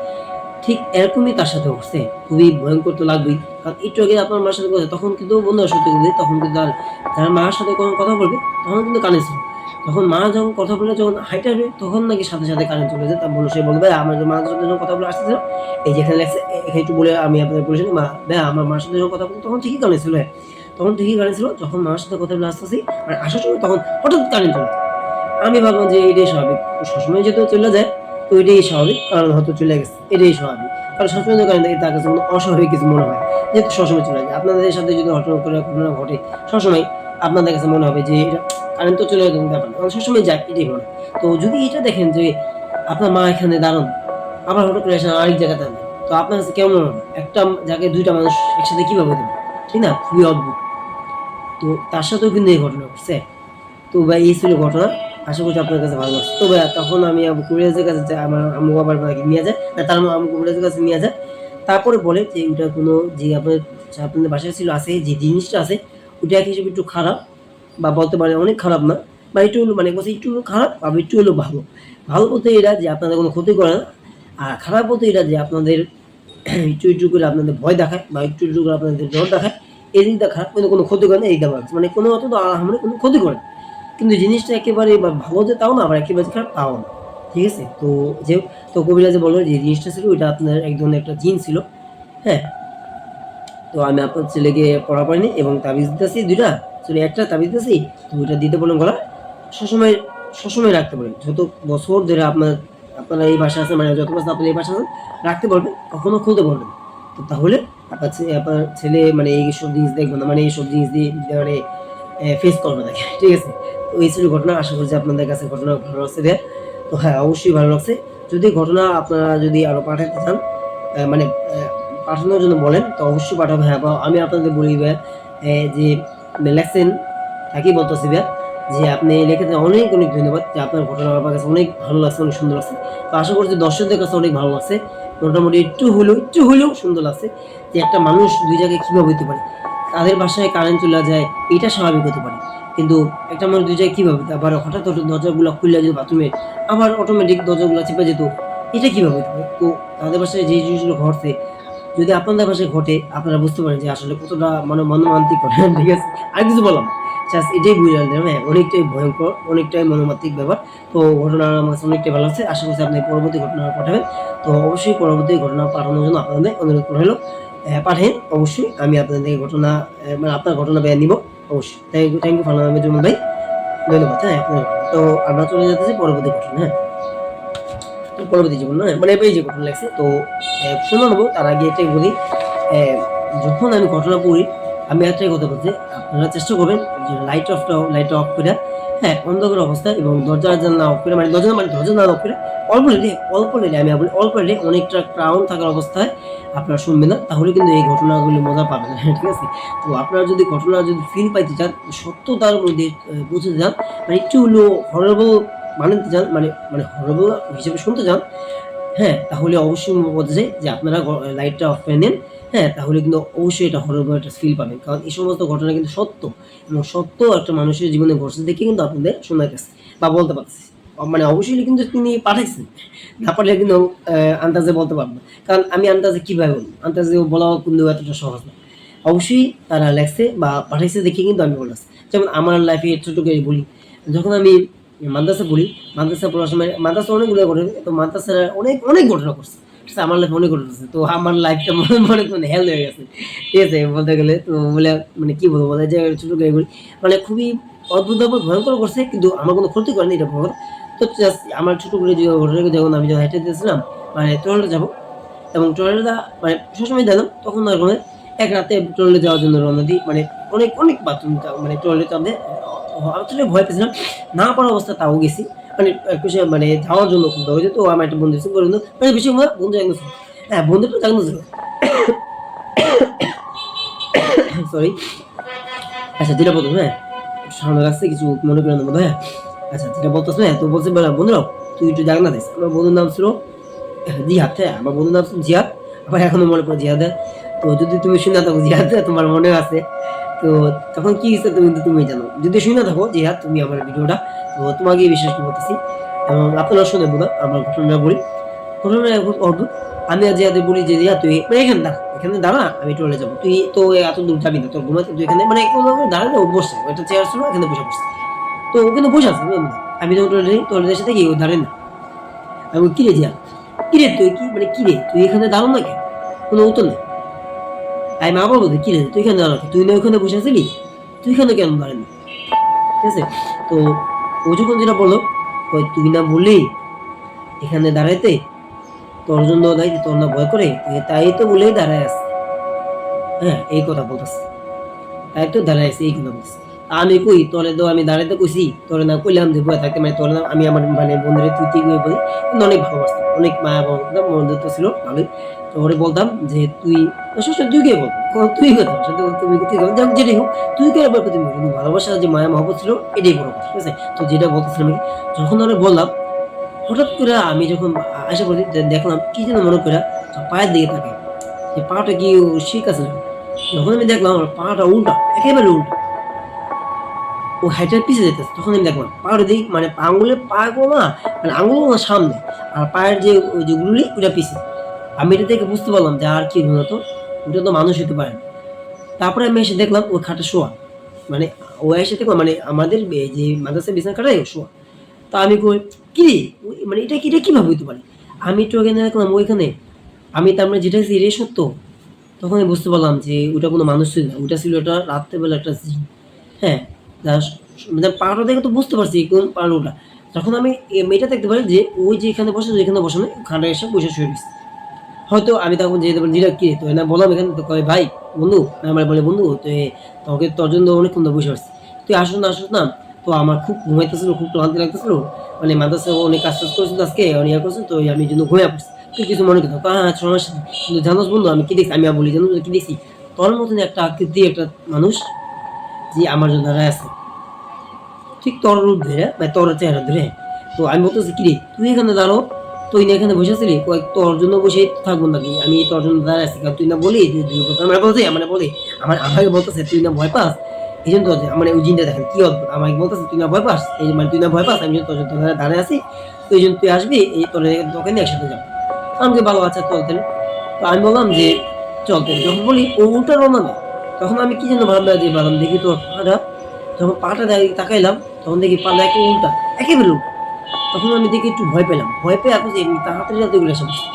Speaker 1: ঠিক এরকমই তার সাথে হচ্ছে। খুবই ভয়ঙ্কর তো লাগবেই, কারণ একটু আগে আপনার মার সাথে কথা, তখন কিন্তু বন্ধুরা সত্যি কিন্তু তখন কিন্তু আর যারা মার সাথে কোনো কথা বলবে তখন কিন্তু কানে ছিল। তখন মা যখন কথা বলে যখন হাইটে আসবে, তখন নাকি সাথে সাথে কারেন্ট চলে যায়। তা বলে সে বলবে আমার মার সাথে যখন কথা বলে আসতেছিল, এই যেখানে লেগছে এখানে একটু বলে আমি আপনাদের বলেছি মা দেখ আমার মার সাথে যখন কথা বলতো তখন ঠিকই কানে ছিল। তখন ঠিকই কানে ছিল, যখন মার সাথে কথা বলে আসতেছি মানে আসার সময় তখন হঠাৎ কারেন্ট চলে যায়। আমি ভাবলাম যে এটাই স্বাভাবিক, সবসময় যেহেতু চলে যায় তো এটাই স্বাভাবিক, কারণ হয়তো চলে গেছে, এটাই স্বাভাবিক। কারণ সবসময় কারণ তার কাছে কোনো অস্বাভাবিক কিছু মনে হয়, যেহেতু সবসময় চলে যায়। আপনাদের সাথে যদি ঘটনা ঘটে সবসময় আপনাদের কাছে মনে হবে যে এটা কারেন্ট তো চলে গেছে ব্যাপার না, সবসময় যায়, এটাই মনে হয়। তো যদি এটা দেখেন যে আপনার মা এখানে দাঁড়ান, আবার হঠাৎ করে এসে আরেক জায়গায় দাঁড়ান, তো আপনার কাছে কেমন হবে? একটা জায়গায় দুইটা মানুষ একসাথে কিভাবে দেবে? ঠিক না, খুবই অদ্ভুত। তো তার সাথেও কিন্তু এই ঘটনা ঘটছে। তো ভাই এই ছিল ঘটনা, আশা করছি আপনার কাছে ভালো লাগছে। তো ভাই তখন আমি আবু কুরিয়াজের কাছে যাই, আমার আম্মু আবার নিয়ে যায়, না তার আম্মু কুরিয়াজের কাছে নিয়ে যায়। তারপরে বলে যে ওটা কোনো যে আপনাদের বাসায় ছিল আছে যে জিনিসটা আছে ওটা এক হিসেবে একটু খারাপ, বা বলতে পারে অনেক খারাপ না, বা একটু হলো মানে বলছে একটু হলো খারাপ বা একটু হলো ভালো। ভালো বলতে এটা যে আপনাদের কোনো ক্ষতি করে না, আর খারাপ বলতে এটা যে আপনাদের একটু করে আপনাদের ভয় দেখায় বা একটু করে আপনাদের জ্বর দেখায়, এই দিকটা খারাপ, কিন্তু কোনো ক্ষতি করে না, এই দেওয়া মানে কোনো অত আমরা কোনো ক্ষতি করে না। কিন্তু জিনিসটা একেবারে বা ভালো যে তাও না, আবার একেবারে খারাপ তাও না। ঠিক আছে? তো যে তো কবিরাজে বলল যে জিনিসটা ছিল ওইটা আপনার এক ধরনের একটা জিন ছিল। হ্যাঁ? তো আমি আপনার ছেলেকে পড়া পারিনি এবং তাবিজ দিতেছি ২ টা, সরি ১ টা তাবিজ দিতেছি। তো ওইটা দিতে বললাম গলায়। সবসময় রাখতে পারেন। যত বছর ধরে আপনার আপনারা এই বাসায় আছেন, মানে যত বছর আপনি এই বাসায় আছেন রাখতে পারবেন, কখনো খুলতে পারবেন। তো তাহলে আপনার ছেলে মানে এইসব জিনিস দেখবে না, মানে এইসব জিনিস দিয়ে মানে ফেস করবে না, ঠিক আছে? তো এই ছিল ঘটনা। আশা করছি আপনাদের কাছে ঘটনা ভালো লাগছে ভাইয়া। তো হ্যাঁ, অবশ্যই ভালো লাগছে। যদি ঘটনা আপনারা যদি আরো পাঠাতে চান, মানে পাঠানোর জন্য বলেন, তো অবশ্যই পাঠাবো। হ্যাঁ, বা আমি আপনাদের বলি ভাইয়া, যে লেখছেন তাকেই বলতেছি ভাইয়া, যে আপনি লিখেছেন অনেক অনেক ধন্যবাদ, যে আপনার ঘটনা আমার কাছে অনেক ভালো লাগছে, অনেক সুন্দর লাগছে। তো আশা করছি দর্শকদের কাছে অনেক ভালো লাগছে। মোটামুটি একটু হলেও সুন্দর লাগছে, যে একটা মানুষ ২ জায়গায় কিভাবে হইতে পারে। তাদের বাসায় কারেন্ট চলে যায়, এটা স্বাভাবিক হতে পারে। কিন্তু একটা মানুষ ২ জায়গায় কিভাবে, আবার হঠাৎ দরজাগুলা খুইলা যেত বাথরুমের, আবার অটোমেটিক দরজাগুলা চেপে যেত। এটা কিভাবে হতে পারে? তো তাদের বাসায় যে জিনিসগুলো ঘটছে, যদি আপনাদের বাসায় ঘটে, আপনারা বুঝতে পারেন যে আসলে কতটা মর্মান্তিক ঘটনা, ঠিক আছে? আর কিছু বললাম না। জাস্ট এটাই বুঝাতে দিলাম, হ্যাঁ, অনেকটাই ভয়ংকর, অনেকটাই মর্মান্তিক ব্যাপার। তো ঘটনা আমার কাছে অনেকটাই ভালো লাগছে। আশা করছি আপনি পরবর্তী ঘটনা পাঠাবেন। তো অবশ্যই পরবর্তী ঘটনা পাঠানোর জন্য আপনাদের অনুরোধ করা হলো। পাঠান অবশ্যই। আমি আপনাদের ঘটনা, মানে আপনার ঘটনা নিব অবশ্যই। থ্যাংক ইউ ফারহানা জুমন ভাই। ধন্যবাদ। হ্যাঁ, তো আমরা চলে যেতেছি পরবর্তী ঘটনা। হ্যাঁ, তো পরবর্তী জীবন নয়, মানে এই যে ঘটনা লাগছে, তো শুনে নেবো। তার আগে এটাই বলি, আহ, যখন আমি ঘটনা পড়ি, আমি একটাই কথা বলছি, আপনারা চেষ্টা করবেন যে লাইট অফ করে, হ্যাঁ, অন্ধকার অবস্থায়, এবং দরজা জানলা অফ করে, মানে দরজা না অফ করে, অল্প লেলে আমি বলি অল্প লেলে, অনেকটা ক্রাউন থাকার অবস্থায় আপনারা শুনবেন না, তাহলে কিন্তু এই ঘটনাগুলি মজা পাবেন না, ঠিক আছে? তো আপনারা যদি ঘটনা যদি ফিল পাইতে চান, সত্যতার মধ্যে বুঝতে চান, মানে একটু হলো হরেবল মানতে চান, মানে মানে হরেবল হিসেবে শুনতে চান, হ্যাঁ, তাহলে অবশ্যই আমি বলতে চাই যে আপনারা লাইটটা অফ করে নেন। হ্যাঁ, তাহলে কিন্তু অবশ্যই এটা হরর একটা ফিল পাবেন। কারণ এই সমস্ত ঘটনা কিন্তু সত্য, এবং সত্য একটা মানুষের জীবনে ঘটছে দেখে কিন্তু আপনাদের শোনাইতেছে বা বলতে পারতেছি। মানে অবশ্যই কিন্তু তিনি পাঠাইছেন। না পারলে কিন্তু আন্দাজে বলতে পারবো না। কারণ আমি আন্দাজে কিভাবে বলবো? আন্দাজে বলাও কিন্তু এতটা সহজ না। অবশ্যই তারা লেখছে বা পাঠাইছে দেখে কিন্তু আমি বলতেছি। যেমন আমার লাইফে ছোট করে বলি, যখন আমি মাদ্রাসা পড়ি, মাদ্রাসা পড়ার সময় মাদ্রাসা অনেকগুলো ঘটনা, তো মাদ্রাসার অনেক ঘটনা ঘটছে। ঠিক আছে? আমার লাইফে অনেক ঘটনা ঘটছে। তো আমার লাইফটা মনে হেল হয়ে গেছে। ঠিক আছে? বলতে গেলে তো বলে, মানে কি বলবো? বলা যায় ছোট করে বলি। মানে খুবই অদ্ভুত ভয়ঙ্কর করছে, কিন্তু আমার কোনো ক্ষতি করেনি, এটা বড় কথা। তো জাস্ট আমার ছোট করে যে ঘটনা, যখন আমি যখন হেঁটে দিয়েছিলাম, মানে টয়লেটে যাবো, এবং টয়লেটটা মানে সবসময় দিলাম, তখন আর মানে এক রাতে টয়লেটে যাওয়ার জন্য রওনা দিই। মানে অনেক বাথরুম, মানে টয়লেটে আমি আসলে ভয় পেয়েছিলাম। না পারার অবস্থা, তাও গেছি। মানে সে মানে যাওয়ার জন্য খুব ধৈর্য, তো আমার একটা বন্ধু ছিল, বন্ধু মানে বেশি বন্ধু একদম ছিল। হ্যাঁ, বন্ধুটা একদম ছিল। সরি। আচ্ছা, যেটা বলতো, হ্যাঁ, সামনে লাগছে, কিছু মনে করেন না, হ্যাঁ। আচ্ছা, যেটা বলতেছ, হ্যাঁ, তো বলছে বন্ধুরাও তুই একটু জাগ না দিস। আমার বন্ধুর নাম ছিল জিহাদ। হ্যাঁ, আমার বন্ধুর নাম ছিল জিহাদ। আবার এখনো মনে পড়ে জিহাদের। তো যদি তুমি শুনে থাকো জিহাদ, তোমার মনে আছে, তো তখন কি হয়েছে তুমি জানো। যদি শুনে থাকো জিহাদ তুমি আমার ভিডিওটা, তো তোমাকে বিশ্বাস করতেছি, এবং আপনারা শুনে বোধ আমার ঘটনা বলি। ঘটনা এখন অদ্ভুত। আমি আর জিহাদে বলি যে জিহাদ তুই মানে এখানে দাঁড়া, আমি টয়লেটে যাবো, তুই তো এত দূর যাবি না, তোর ঘুমাতে তুই এখানে, মানে কোনো দাঁড়ালে ও বসছে, একটা চেয়ার ছিল, এখানে বসে পড়ছে। তো ও কিন্তু বসে আছে, আমি যখন টয়লেটে এসে দেখি ও দাঁড়ায় না। আমি বলি, কিরে জিহাদ, কিরে তুই কি, মানে কিরে তুই এখানে দাঁড়ান না কেন? কোনো উত্তর নেই। আমি আবার বলতে, কিরে তুই এখানে দাঁড়ানো, তুই না ওখানে বসে আছিলি, তুই এখানে কেন দাঁড়ালি? ঠিক আছে? তো ও যখন যেটা বললো, তুই না বললি এখানে দাঁড়াইতে, তোর জন্য দায়িত্ব, তোর না ভয় করে, তাই তো বলেই দাঁড়ায় আছে। হ্যাঁ, এই কথা বলতেছে, তাই তো দাঁড়ায় আছে, এই কথা বলতেছে। আমি কই তোরে, তো আমি দাঁড়াইতে কইছি, তোরে না কইলাম যে বয়ে থাকতে, মানে তোরে না, আমি আমার মানে বন্ধুরে তুই তুই করে বলি, কিন্তু অনেক ভালোবাসতাম, অনেক মায়া করতাম, বন্ধুত্ব ছিল ভালোই। তো ওরে বলতাম যে তুই, সবসময় তুই কে বল, তুই কথা তুমি তুই যাক, যেটাই হোক, তুই কে বলবো, তুমি কিন্তু ভালোবাসার যে মায়া মহব্বত ছিল, এটাই বড় কথা। ঠিক আছে? তো যেটা বলতেছিলাম, আমি যখন ওরে বললাম, হঠাৎ করে আমি যখন আশা করি, দেখলাম কি যেন মনে করে পায়ের দিকে তাকাই, যে পাটা কি শিক আছে নাকি। যখন আমি দেখলাম আমার পাটা উল্টা, একেবারে উল্টা, ও হেঁটে পিছিয়ে যেতেছে, তখন আমি দেখলাম পায়ের দিক, মানে আঙুলের পাগুলো না, মানে আঙুলগুলো না সামনে, আর পায়ের যে ওই যে গুলি ওটা পিছিয়ে। আমি এটা দেখে বুঝতে পারলাম যে আর কি উন্নত, ওটা তো মানুষ হতে পারে না। তারপরে আমি এসে দেখলাম ওই খাটে শোয়া, মানে ও এসে দেখলাম, মানে আমাদের এই যে মাদ্রাসার বিছানা কাটায় শোয়া। তা আমি কই, কি রে, মানে এটা কিভাবে হইতে পারে? আমি একটু ওখানে দেখলাম ওইখানে, আমি তার মানে যেটা এটাই সত্য। তখন আমি বুঝতে পারলাম যে ওটা কোনো মানুষ ছিল না, ওটা ছিল একটা রাত্রেবেলা একটা জিন। হ্যাঁ, মানে পাটা দেখে তো বুঝতে পারছি কোন পার ওটা। তখন আমি মেয়েটা দেখতে পারি যে ওই যে এখানে বসে এখানে বসে না খাটে এসে বসে শুয়ে রয়েছে। হয়তো আমি তখন যেতে পারি দিলা কি তো না বললাম এখানে তো কয় ভাই বন্ধু আমার বলে বন্ধু তো তোকে তোর জন্য অনেকক্ষণ ধরে বসে আসছি তুই আসুস না তো আমার খুব ঘুমাইতেছিল খুব ক্লান্তি লাগতেছিল মানে মাদ্রাসা অনেক কাজ টাজ করেছিল আজকে অনেক ইয়ে করছে তো আমি এই জন্য ঘুমিয়ে পড়ছি তুই কিছু মনে করতো হ্যাঁ সমস্যা নেই। কিন্তু জানোস বন্ধু আমি কি দেখছি আমি আর বলি জানো কি দেখছি তোর মতন একটা আকৃতি একটা মানুষ যে আমার জন্য দাঁড়ায় আছে ঠিক তোর রূপ ধরে বা তোর চেহারা ধরে। তো আমি বলতেছি কি রে তুই এখানে দাঁড়ো তুই না এখানে বসে আছিলি কয়েক তোর জন্য বসে থাকবো নাকি আমি তোর জন্য দাঁড়ায় আছি কারণ তুই না বলি আমরা বলছি মানে বলি আমাকে বলতেছে তুই না ভয় পাস এই জন্য তোর মানে ওই জিনটা দেখেন কি অদ্ভুত আমাকে বলতেছে তুই না ভয় পাস এই মানে তুই না ভয় পাস আমি তোর জন্য দাঁড়ায় আছি তো এই জন্য তুই আসবি এই তোর তোকে নিয়ে একসাথে যাবো আমাকে ভালো আচ্ছা চল তাহলে। তো আমি বললাম যে চল তাহলে যখন বলি ও উল্টা রওনা নেয় তখন আমি কি যেন ভাবলাম যে ভাবলাম দেখি তোর পাটা যখন পাটা তাকাইলাম তখন দেখি পাটা একে উল্টা একেবারে উল্টা। তখন আমি দেখি একটু ভয় পেলাম ভয় পেয়ে এখন এমনি তাড়াতাড়ি যাতে এগুলো এসে বসে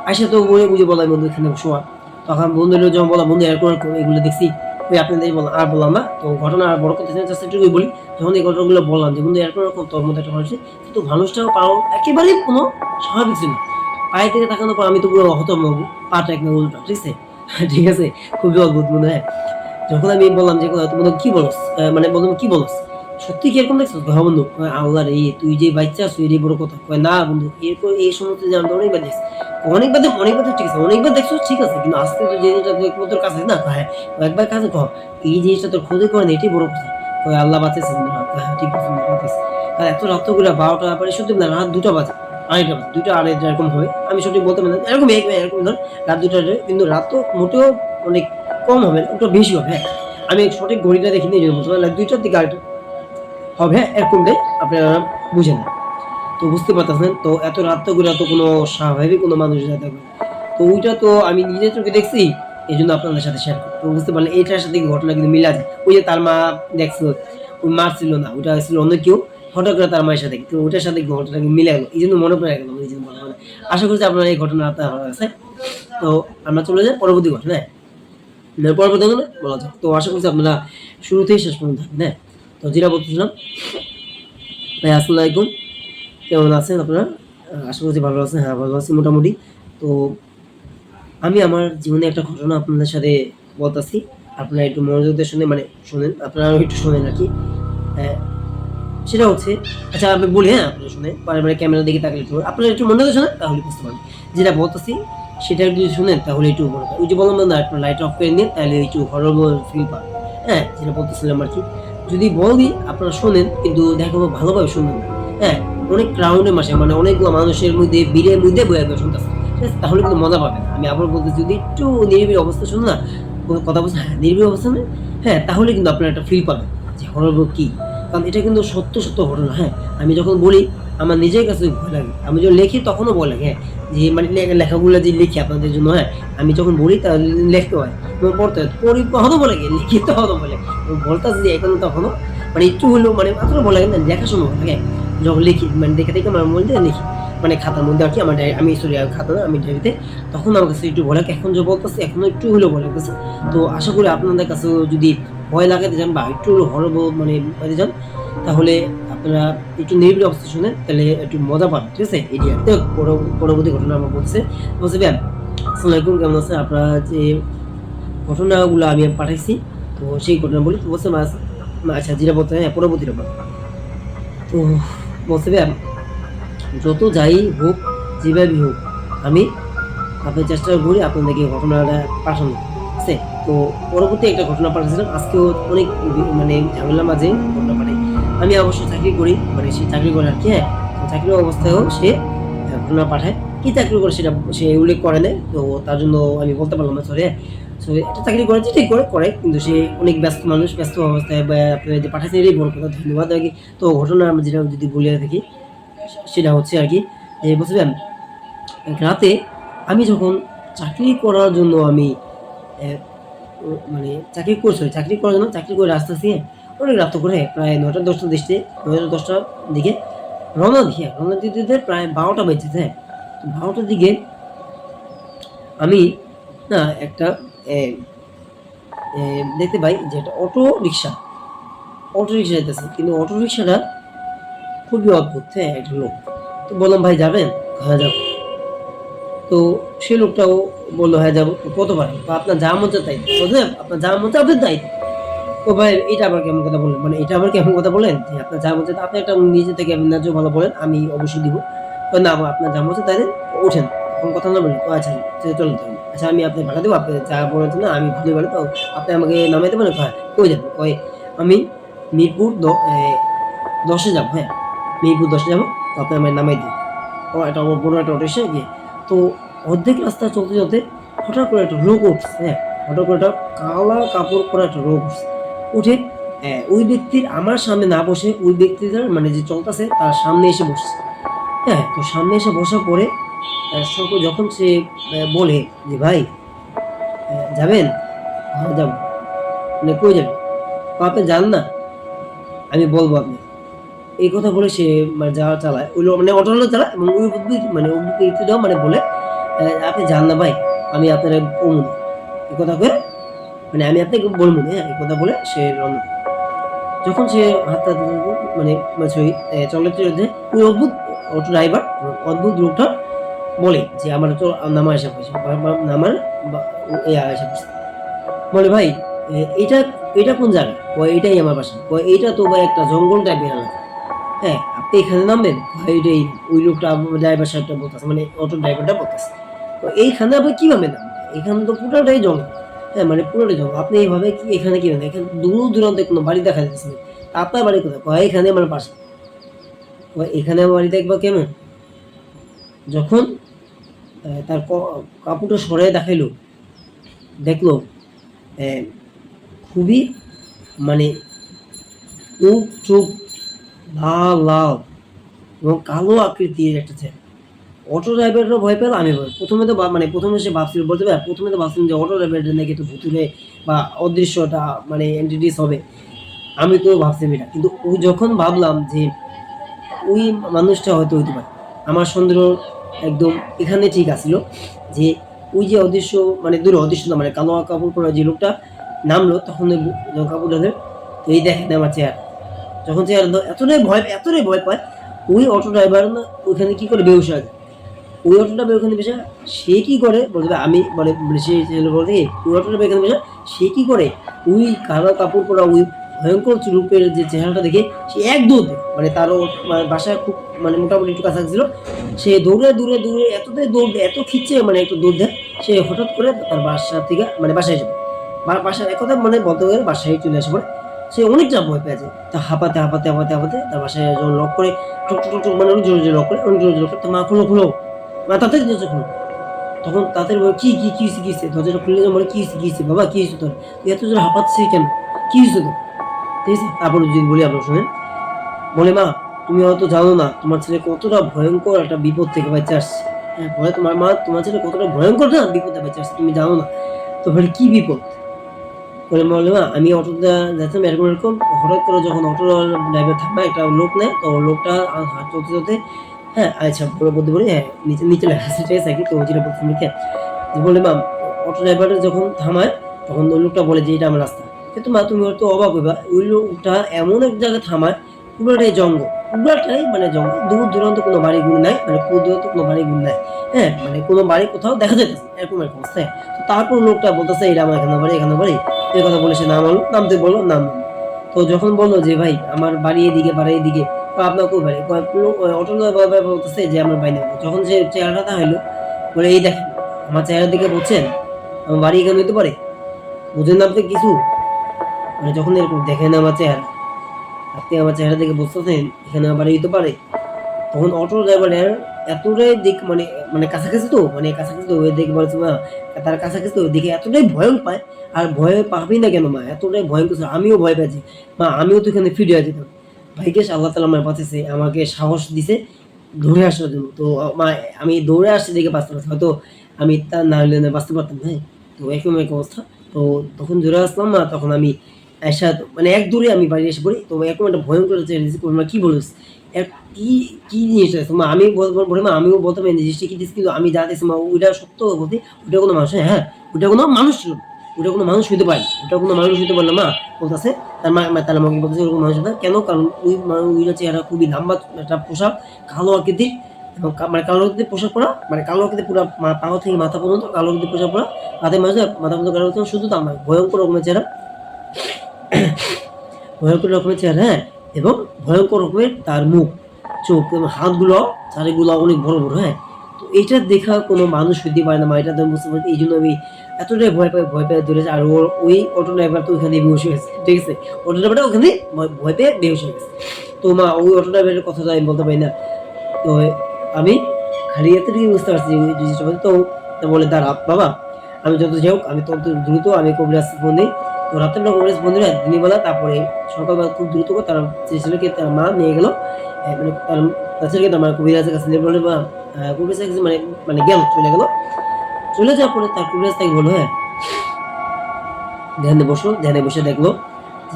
Speaker 1: আইসা তো বলে বুঝে বলাই বন্ধু এখানে শোয়া তখন বন্ধুরা যখন বলা বন্ধু এরকম এগুলো দেখছি ওই আপনাদের বললাম আর বললাম না তো ঘটনা আর বড় করতে চাচ্ছি এটুকুই বলি যখন এই ঘটনাগুলো বললাম যে বন্ধু এরকম এরকম তোর মধ্যে একটা হয়েছে কিন্তু মানুষটাও পাও একেবারেই কোনো স্বাভাবিক ছিল না পায়ে থেকে তাকানোর পর আমি তো পুরো হতভম্ব পাটা একদম উল্টা ঠিক আছে ঠিক আছে খুবই অদ্ভুত মনে হয়। যখন আমি বললাম যে তুমি কি বলস মানে বললাম কি বলস সত্যি কি এরকম দেখছো হ্যাঁ বন্ধু আল্লাহ রে তুই যে বাচ্চা আছো এরই বড় কথা কয় না বন্ধু এরপর এই সমস্ত যে আমরা অনেকবার দেখছি অনেকবার ঠিক আছে অনেকবার দেখছো ঠিক আছে কিন্তু আজকে তো যে জিনিসটা তোর কাছে না হ্যাঁ একবার কাছে কহ এই জিনিসটা তোর খোঁজে করে না এটাই বড় কথা কয় আল্লাহ বাঁচেছে হ্যাঁ ঠিক আছে আর এত রাত করে 12টা পরে সত্যি না রাত 2টা বাজে আড়াইটা বাজে 2টা আড়াই এরকম হবে আমি সঠিক বলতে পারি না এরকম এরকম ধর রাত 2টা কিন্তু রাত তো মোটেও অনেক কম হবে ওটা বেশি হবে হ্যাঁ আমি সঠিক ঘড়িটা দেখিনি এই জন্য বলতে পারলাম 2টার দিকে আড়াইটা হবে হ্যাঁ এরকমটাই আপনারা বুঝে নেন। তো বুঝতে পারতেছেন তো এত রাত্রগুলো তো কোনো স্বাভাবিক কোনো মানুষ যাতে তো ওইটা তো আমি নিজের চোখে দেখছি এই জন্য আপনাদের সাথে শেয়ার করি তো বুঝতে পারলেন এইটার সাথে ঘটনা কিন্তু মিলে আছে ওই যে তার মা দেখছিল ওই মার ছিল না ওটা ছিল অন্য কেউ হঠাৎ করে তার মায়ের সাথে তো ওটার সাথে ঘটনা মিলে গেল এই জন্য মনে পড়ে গেল এই জন্য বলা আশা করছি আপনার এই ঘটনাটা ভালো আছে। তো আমরা চলে যাই পরবর্তী ঘটনায় পরবর্তী ঘটনা বলা যাক তো আশা করছি আপনারা শুরুতেই শেষ পর্যন্ত থাকবেন হ্যাঁ। তো যেটা বলতেছিলাম ভাই আসসালামু আলাইকুম কেমন আছেন আপনারা আশা করছি ভালো আছেন হ্যাঁ ভালো আছি মোটামুটি। তো আমি আমার জীবনে একটা ঘটনা আপনাদের সাথে বলতেছি আপনারা একটু মনোযোগ দিয়ে শুনে মানে শোনেন আপনারা একটু শোনেন আর কি সেটা হচ্ছে আচ্ছা আমি বলি হ্যাঁ আপনারা শুনে বারে ক্যামেরার দিকে তাকালে একটু আপনারা একটু মনোযোগ শোনেন তাহলে বুঝতে পারবেন যেটা বলতেছি সেটা যদি শুনেন তাহলে একটু বড় ওই যে বললাম না আপনার লাইট অফ করে নিন তাহলে একটু হরর ফিল পাবেন হ্যাঁ যেটা বলতেছিলাম আর কি যদি বলি আপনারা শোনেন কিন্তু দেখো ভালোভাবে শুনবেন না হ্যাঁ অনেক ক্রাউডের মাসে মানে অনেকগুলো মানুষের মধ্যে ভিড়ের মধ্যে বয়ে বয়ে শুনতেছে ঠিক আছে তাহলে কিন্তু মজা পাবেন আমি আবার বলতে যদি একটু নিরিবিলি অবস্থা শুনুন না কথা বলছেন হ্যাঁ নিরিবিলি অবস্থা হ্যাঁ তাহলে কিন্তু আপনারা একটা ফিল পাবেন যে হরর কি কারণ এটা কিন্তু সত্য সত্য ঘটনা হ্যাঁ আমি যখন বলি আমার নিজের কাছে ভয় লাগে আমি যখন লিখি তখনও ভয় লাগে হ্যাঁ যে মানে লেখাগুলো যে লিখি আপনাদের জন্য হ্যাঁ আমি যখন বলি তাহলে লিখতে হয় পড়তে হয় পড়ি হতো বলে লিখিতে হতো বলে বলতেছি যে এখনো তখনও মানে একটু হলেও মানে মাত্র বলে না লেখা শোনো থাকে যখন লিখি মানে দেখে দেখে আমার মধ্যে লিখি মানে খাতার মধ্যে আর কি আমার আমি সরি খাতা না আমি ডায়েরিতে তখন আমার কাছে একটু ভয় লাগে এখন যে বলতেছি এখনো একটু হলেও ভয় লাগতেছে। তো আশা করি আপনাদের কাছে যদি ভয় লাগাতে যান বা একটু হরব মানে বাড়ি যান তাহলে আপনারা একটু নিরিবিলি অবস্থা শুনেন তাহলে একটু মজা পাবেন ঠিক আছে এটি তো পরবর্তী ঘটনা আমার বলছে বলছে ভাই আসসালামু আলাইকুম কেমন আছেন আপনারা যে ঘটনাগুলো আমি পাঠাইছি তো সেই ঘটনা বলি তো বলছে আচ্ছা যেটা বলতে হ্যাঁ পরবর্তীটা তো বলছে ভাই যত যাই হোক যেভাবেই হোক আমি আপনার চেষ্টা করি আপনাদেরকে ঘটনাটা পাঠানো ঠিক আছে। তো পরবর্তী একটা ঘটনা পাঠাচ্ছিলাম আজকেও অনেক মানে ঝামেলার মাঝে ঘটনা পাঠাই আমি অবশ্য চাকরি করি মানে সে চাকরি করে আর কি হ্যাঁ চাকরির অবস্থায়ও সে ঘটনা পাঠায় কি চাকরি করে সেটা সে উল্লেখ করে নেয় তো তার জন্য আমি বলতে পারলাম না সরি একটা চাকরি করে ঠিক করে কিন্তু সে অনেক ব্যস্ত মানুষ ব্যস্ত অবস্থায় বা আপনার যে পাঠাচ্ছেন এটাই বড় কথা ধন্যবাদ আর কি। তো ঘটনা আমরা যেটা যদি বলে থাকি সেটা হচ্ছে আর কি যে বুঝলেন রাতে আমি যখন চাকরি করার জন্য আমি মানে চাকরি করার জন্য চাকরি করে আসতেছি অনেক রাত করে প্রায় 9টা-10টার দিকে 9টা-10টার দিকে রওনা দিতে প্রায় 12টা বেজেছে হ্যাঁ 12টার দিকে আমি না একটা দেখতে পাই যে একটা অটো রিক্সা যেতেছে কিন্তু অটো রিক্সাটা খুবই অদ্ভুত, হ্যাঁ একটা লোক। তো বললাম ভাই যাবেন? হ্যাঁ যাবো। তো সেই লোকটাও বললো হ্যাঁ যাবো। তো কত পারেন? তো আপনার যা মন চায় তাই দিন। বুঝলেন? আপনার যা মন চায় আপনার তাই দিন। ও ভাই এটা আবার কেমন কথা বললেন? মানে এটা আবার কেমন কথা বললেন? যে আপনার যা মন চায় আপনি একটা নিজে থেকে ন্যায্য ভালো বলেন, আমি অবশ্যই দিব। তো না আপনার যা মন চায় তাই দেন, ওঠেন। তখন কথা না বললেন, ও আচ্ছা চলেন তাহলে। আচ্ছা আমি আপনাকে ভাড়া দেবো, আপনি যা বলেছেন না আমি ভালোই ভালো তো আপনি আমাকে নামাইতে পারেন? কয়, কই যাবেন? কয় আমি মিরপুর ১০ এ যাবো, হ্যাঁ। মিরপুর ১০ এ যাবো, তো আপনি আমায় নামাই দিন। ও একটা বড় একটা অটো এসে গিয়ে তো অর্ধেক রাস্তা চলতে, চলতে হঠাৎ করে একটা লোক উঠছে, হ্যাঁ। হঠাৎ করে একটা কালা কাপড় পরা একটা লোক উঠছে। উঠে ওই ব্যক্তির আমার সামনে না বসে ওই ব্যক্তিটার মানে যে চলতেছে তার সামনে এসে বসছে। হ্যাঁ, তো সামনে এসে বসার পরে যখন সে বলে যে, "ভাই যাবেন?" "হ্যাঁ, যাবো।" মানে, "কই যাবেন?" "আপনি যান না, আমি বলবো আপনাকে।" এই কথা বলে সে মানে যাওয়া চালায়। ওই মানে অটোওয়ালা চালায় এবং ওই মানে ব্যক্তিটাও মানে বলে, "আপনি যান না ভাই, আমি আপনারে কমুনি।" এই কথা কয়ে মানে আমি আপনাকে বলবো না, হ্যাঁ? এই কথা বলে সে রওনা দেয়। যখন সে হাঁটতে, হাঁটতে মানে মানে সরি চলতে, চলতে ওই অদ্ভুত অটো ড্রাইভার অদ্ভুত লোকটা বলে যে, "আমার তো নামা এসে পড়ছে। নামার বা এসে পড়ছে।" বলে, "ভাই এটা এটা কোন জায়গা?" কয়, "এটাই আমার বাসা।" কয়, "এইটা তো ভাই একটা জঙ্গল টাইপের এলাকা। হ্যাঁ, আপনি এখানে নামবেন?" ভাই এটাই ওই লোকটা ড্রাইভার সাহেবটা বলতেছে মানে অটো ড্রাইভারটা বলতেছে। তো এইখানে আপনি কিভাবে নামবেন? এখানে তো পুরাটাই জঙ্গল। হ্যাঁ, মানে পুরোটাই জঙ্গল। আপনি এভাবে কি এখানে কিভাবে? এখানে দূর দূরান্তে কোনো বাড়ি দেখা যাচ্ছে না। আপনার বাড়ি কোথায়? কয় এখানে আমার বাসা। কয় এখানে আমার বাড়ি দেখবা কেমন? যখন তার কাপড়টা সরাইয়া দেখাইলো, দেখলো অ্যা খুবই মানে মুখ চোখ লাল, লাল এবং কালো আকৃতির একটা ছেলে। অটো ড্রাইভারও ভয় পেল, আমি ভয়। ১ম এ তো মানে ১ম এ সে ভাবছিল বলতে পারে ১ম এ তো ভাবছিলাম যে অটো ড্রাইভারটা নাকি একটু ভুতুড়ে বা অদৃশ্যটা মানে এন্টিটিস হবে। আমি তো ভাবছিলাম এটা। কিন্তু ওই যখন ভাবলাম যে ওই মানুষটা হয়তো হইতে পারে। আমার সন্দেহ একদম এখানে ঠিক আছিল যে ওই যে অদৃশ্য মানে দূরে অদৃশ্য না মানে কালো কাপড় পরা যে লোকটা নামলো তখন ওই যখন কাপড়টা ধরে তো এই দেখেন আমার চেহারা। যখন চেহারা এতটাই ভয় পায় ওই অটো ড্রাইভার না ওইখানে কি করে বেহুশ হয়ে যায়। ওই অটোটা বের ওখানে বসে সে কি করে বলতে আমি মানে সে ছেলে বলে ওই অটোটা বের এখানে বসে সে কি করে ওই কালো কাপড় পরা ওই ভয়ঙ্কর রূপের যে চেহারাটা দেখে সে এক দৌড় দেয়। মানে তারও মানে বাসায় খুব মানে মোটামুটি একটু কাছাকাছি ছিল। সে দৌড়ে এতটাই দৌড় দেয়, এত খিচ্ছে মানে একটু দৌড় দেয়। সে হঠাৎ করে তার বাসা থেকে মানে বাসায় এসে পড়ে। বাসায় এক কথায় মানে বলতে গেলে বাসায় চলে আসে পড়ে। সে অনেকটা ভয় পেয়ে যায়। তা হাঁপাতে তার বাসায় যখন লক করে টুক মানে অনেক জোরে লক করে, অনেক জোরে লক করে, "তো মা খোলো।" মা তাড়াতাড়ি দরজা খুলো। তখন তাড়াতাড়ি বলে, কি হইছে? দরজাটা খুলে যখন বলে, কি হইছে? বাবা কি হইছে তোর? তুই এত জোরে হাঁপাচ্ছিস কেন? কি হইছে তোর?" ঠিক আছে? তারপরে যদি বলি আপনারা শোনেন। বলে, "মা তুমি হয়তো জানো না তোমার ছেলে কতটা ভয়ংকর একটা বিপদ থেকে বাইচা আসছে। হ্যাঁ, বলে তোমার মা তোমার ছেলে কতটা ভয়ংকর না বিপদে বাইচা আসছে তুমি জানো না।" তো বলে, "কি বিপদ?" বলে, "মা আমি অটোতে যাচ্ছিলাম এরকম হঠাৎ করে যখন অটো ড্রাইভার থামায় একটা লোক নেয় তো লোকটা চলতে, চলতে হ্যাঁ, আচ্ছা পুরো বলতে পারি হ্যাঁ, নিচে লেখা আছে ঠিক আছে তো যেটা বলছিলাম লিখে বলে মা অটো ড্রাইভারটা যখন থামায় তখন ওই লোকটা বলে যে এটা আমার রাস্তা। কিন্তু মা তুমি হয়তো অবাক হইবা ওই লোকটা এমন এক জায়গায় থামায় পুরোটাই জঙ্গল। পুরাটাই মানে জঙ্গল। দূর দূরান্ত কোনো বাড়ি ঘুরি নাই। মানে দূর দূরান্ত কোনো বাড়ি ঘুরি নাই। হ্যাঁ? মানে কোনো বাড়ি কোথাও দেখা যাইতেছে না। এরকম একটা অবস্থা। হ্যাঁ? তো তারপর লোকটা বলতেছে এটা আমার এখানে বাড়ি। এই কথা বলে সে নামলো। নামতে বলল নামলাম। তো যখন বলল যে ভাই আমার বাড়ি এদিকে বাড়ি এদিকে আপনার কই বাড়ি? কয় অটো বলতেছে যে আমার বাড়ি নেবো। যখন সে চেহারাটা দেখাইলো বলে এই দেখেন আমার চেহারা দেখে বুঝছেন? আমার বাড়ি এখানে হইতে পারে? বুঝেন না আপনি কিছু? মানে যখন এরকম দেখেন আমার চেহারা, আপনি আমার চেহারা দেখে বুঝতেছেন এখানে আমার বাড়ি হইতে পারে? তখন অটো ড্রাইভারের এতটাই মানে মানে কাছাকাছি তো মানে কাছাকাছি তো ওই দেখে বলছে মা তার কাছাকাছি তো দেখে এতটাই ভয় পায় আর ভয় পাবেই না কেন মা এতটাই ভয়ঙ্কর ছিল। আমিও ভয় পেয়েছি মা আমিও তো এখানে ফিরে যেতাম ভাইকে আল্লাহ তালা আমার বাঁচেছে আমাকে সাহস দিছে ধরে আসার জন্য তো মা আমি দৌড়ে আসছি দেখে বাঁচতে পারছি হয়তো আমি তা না হলে না বাঁচতে পারতাম হ্যাঁ তো এরকম এক অবস্থা তো তখন দৌড়ে আসলাম না তখন আমি এসা মানে এক দূরে আমি বাড়ি এসে পড়ি তো এরকম একটা ভয়ঙ্কর কি বলিস এক কি, কি জিনিসটা মা আমি বলি মা আমিও বলতাম এই জিনিসটা কি দিস কিন্তু আমি যা দেখছি মা ওইটা সত্য বলতে ওইটা কোনো মানুষ হ্যাঁ ওইটা কোনো মানুষ ছিল না। ওটা কোনো মানুষ হইতে পারে না, ওটা কোনো মানুষ হইতে পারে না। মা বলতেছে, তার মাকে বলতেছে ওরকম মানুষ না কেন, কারণ ওইটা চেহারা খুবই লম্বা একটা পোশাক, কালো আকৃতির, এবং মানে কালো আকৃতির পোশাক পরা, মানে কালো আকৃতির পুরো পা থেকে মাথা পর্যন্ত কালো আকৃতির পোশাক পরা, হাতের মাঝে মাথা পর্যন্ত কালো আকৃতির, শুধু তা নয় ভয়ঙ্কর রকমের চেহারা, ভয়ঙ্কর রকমের চেহারা, হ্যাঁ, এবং ভয়ঙ্কর রকমের তার মুখ, চোখ এবং হাতগুলো চারিগুলো অনেক বড় বড়, হ্যাঁ। তো এইটা দেখা কোনো মানুষ হইতে পারে না, মা এটা তো বুঝতে পারছি, এই জন্য আমি এতটাই ভয় পেয়ে ধরেছে। আর ওই অটো ড্রাইভার তো ওখানে বেহুশ হয়ে গেছে, ঠিক আছে, অটো ড্রাইভারটা ওখানে ভয় পেয়ে বেহুশ হয়ে গেছে। তো মা ওই অটো ড্রাইভারের কথা তো আমি বলতে পারি না। তো আমি খালি এতটুকু বুঝতে পারছি ওই জিনিসটা বলতে। তো বলে দাঁড়া বাবা, আমি যত যাই হোক আমি তত দ্রুত আমি কবিরাজ ফোন দিই। তো রাতের বেলা কবিরাজ ফোন দিল দিনের বেলা, তারপরে সকালবেলা খুব দ্রুত করে তার ছেলেকে তার মা নিয়ে গেল, মানে তার ছেলেকে তার মা কবিরাজের কাছে নিয়ে বলে, বা কবিরাজের কাছে মানে মানে গেল, চলে গেল। চলে যাওয়ার পরে তার কবিরাজ তাকে বললো, হ্যাঁ ধ্যানে বসো। ধ্যানে বসে দেখলো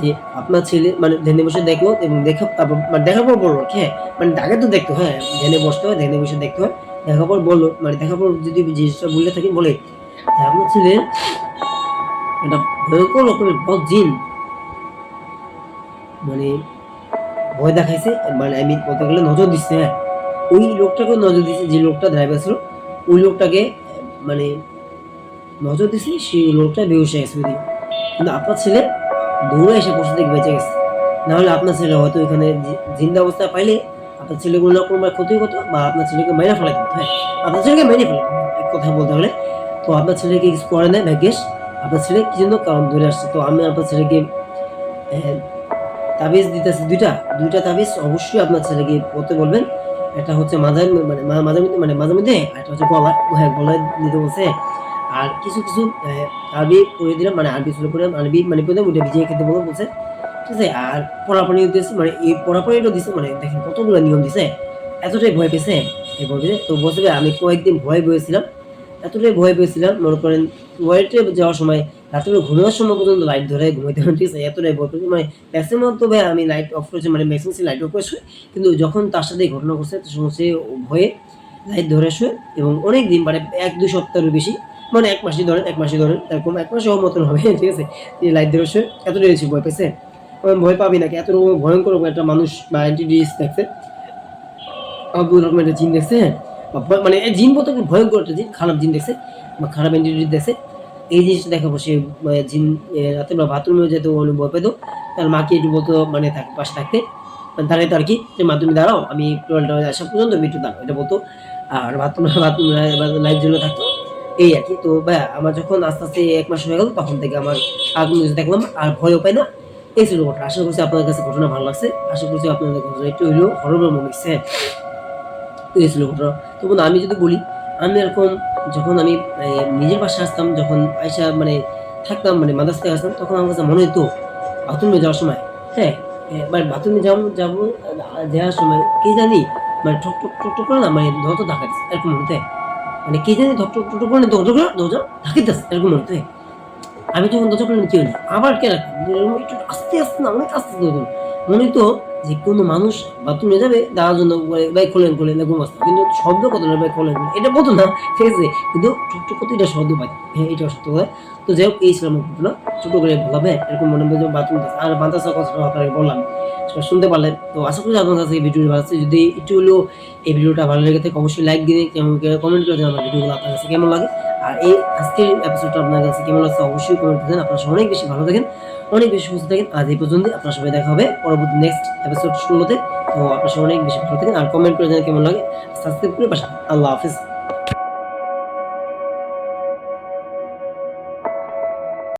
Speaker 1: যে আপনার ছেলে, মানে ধ্যানে বসে দেখলো এবং তারপর মানে দেখার পর বললো, হ্যাঁ মানে আগে তো দেখতো, হ্যাঁ ধ্যানে বসতে হয়, ধ্যানে বসে দেখতে হয়। দেখার পর বললো, মানে দেখার পর যদি জিনিসটা বললে থাকি বলে যে আপনার ছেলে একটা ভয়ঙ্কর রকমের বদ জিন মানে ভয় দেখাইছে, মানে আমি বলতে গেলে নজর দিচ্ছে, হ্যাঁ ওই লোকটাকেও নজর দিচ্ছে, যে লোকটা ড্রাইভার ছিল ওই লোকটাকে মানে নজর দিচ্ছে, সেই লোকটা বেহুশ হয়ে গেছে ওইদিকে। কিন্তু আপনার ছেলে দৌড়ে এসে পৌঁছে থেকে বেঁচে গেছে। না হলে আপনার ছেলে হয়তো এখানে জিন্দা অবস্থায় পাইলে আপনার ছেলেগুলো না কোনো ক্ষতি হতো, বা আপনার ছেলেকে মেরে ফেলে দিত, হ্যাঁ আপনার ছেলেকে মেরে ফেলে, এক কথা বলতে হলে। তো আপনার ছেলেকে কিছু করে নেয় ভাগ্যেশ, আপনার ছেলে কি জন্য কারণ ধরে আসছে। তো আমি আপনার ছেলেকে তাবিজ দিতেছি, দুইটা দুইটা তাবিজ অবশ্যই আপনার ছেলেকে পড়তে বলবেন। একটা হচ্ছে মাঝে মানে মাঝে মধ্যে, মানে মাঝে মধ্যে, একটা হচ্ছে গলায়, হ্যাঁ গলায় দিতে বলছে। আর কিছু কিছু আরবি পড়ে দিলাম, মানে আরবি শুরু করে আরবি মানে পড়ে ওইটা ভিজিয়ে খেতে বলছে, ঠিক আছে। আর পড়াপড়ি দিয়েছে, মানে এই পড়াপড়িটা দিচ্ছে, মানে দেখেন কতগুলো নিয়ম দিছে, এতটাই ভয় পেয়েছে এই বলবে। তো বলছে আমি কয়েকদিন ভয় পেয়েছিলাম, এতটাই ভয় পেয়েছিলাম, মনে করেন টয়লেটে যাওয়ার সময়, রাত্রে ঘুমানোর সময় পর্যন্ত লাইট ধরে ঘুমাইতে হবে, ঠিক আছে, এতটাই ভয় পেয়েছি। মানে ম্যাক্সিমাম তো ভাই আমি লাইট অফ করেছি, মানে ম্যাক্সিমাম লাইট অফ করে শুয়ে, কিন্তু যখন তার সাথে এই ঘটনা ঘটছে তখন সে ভয়ে লাইট ধরে শুয়ে, এবং অনেক দিন মানে 1-2 সপ্তাহের বেশি, মানে 1 মাসই ধরেন, 1 মাসই ধরেন, এরকম 1 মাসের মতন হবে, ঠিক আছে, এই লাইট ধরে শুয়ে এতটাই বেশি ভয় পেয়েছে। ভয় পাবি নাকি, এত রকম ভয়ঙ্কর একটা মানুষ বা অ্যান্টিডিস দেখছে, আবু রকমের একটা জিন দেখছে, হ্যাঁ মানে জিন বলতে ভয়ঙ্কর একটা জিন, খারাপ জিন দেখছে বা খারাপ অ্যান্টিডিস দেখছে। এই জিনিসটা দেখাবো সে জিন রাতে বা বাথরুমে যেতে ভয় পেত, তার মাকে একটু বলতো মানে পাশে থাকতে, মানে দাঁড়াইতো আর কি, যে মা তুমি দাঁড়াও আমি টোয়েলটা আসা পর্যন্ত আমি একটু দাঁড়াও, এটা বলতো। আর বাথরুম লাইট জ্বলে থাকতো, এই আর কি। তো ভাইয়া আমার যখন আস্তে আস্তে 1 মাস হয়ে গেল, তখন থেকে আমার আগুন দেখলাম আর ভয়ও পাই না। এই ছিল ঘটনা। আশা করছি আপনাদের কাছে ঘটনা ভালো লাগছে, আশা করছি আপনাদের ঘটনা একটু হইলেও হরর মনে হচ্ছে। এই ছিল ঘটনা। তো বন্ধু আমি যদি বলি, আমি এরকম যখন আমি নিজের বাসায় আসতাম, যখন আইসা মানে থাকতাম, মানে মাদ্রাসা থেকে আসতাম, তখন আমার কাছে মনে হতো বাথরুমে যাওয়ার সময়, হ্যাঁ মানে বাথরুমে যাবো যাওয়ার সময় কে জানি মানে ঠক ঠক ঠক ঠক করে না, মানে দরজা ধাক্কা দিচ্ছে এরকম মনে, মানে কে জানি ঠক ঠক ঠক ঠক করে দরজা ধাক্কা দিচ্ছে এরকম মনে। আমি যখন দরজা খুললাম কেউ নেই, আবার কে রাখলাম একটু আস্তে আস্তে না, অনেক আস্তে আস্তে হতো। মনে তো যে কোনো মানুষ বাথরুমে যাবে দেওয়ার জন্য ভাই খোলেন খোলেন এরকম আসতো, কিন্তু শব্দ কত না ভাই খোলেন খোলেন এটা বলতো না, ঠিক আছে, কিন্তু ঠকঠক করতে এটা শব্দ পাই, হ্যাঁ এটা সত্য কথা। তো যাই হোক এই ছিল আমার ঘটনা, ছোট করে বললাম, হ্যাঁ এরকম মনে হয় বাথরুম আর বাতাসের কথাটা আপনাকে বললাম, শুনতে পারলেন। তো আশা করি আপনার কাছে এই ভিডিওটি ভালো লাগছে, যদি একটু হলেও এই ভিডিওটা ভালো লেগে থাকে অবশ্যই লাইক দিন, কেমন কমেন্ট করে দেন আমার ভিডিওগুলো আপনার কাছে কেমন লাগে। আর এই আজকের এপিসোডটা আপনার কাছে কেমন লাগছে অবশ্যই কমেন্ট করবেন। আপনারা সবাই অনেক বেশি ভালো থাকেন, অনেক বেশি সুস্থ থাকেন। আজ এই পর্যন্ত, আপনার সবাই দেখা হবে পরবর্তী নেক্সট এপিসোড 16-তে। তো আপনার সবাই অনেক বেশি ভালো থাকেন, আর কমেন্ট করে জানেন কেমন লাগে, সাবস্ক্রাইব করে পাশে। আল্লাহ হাফিজ।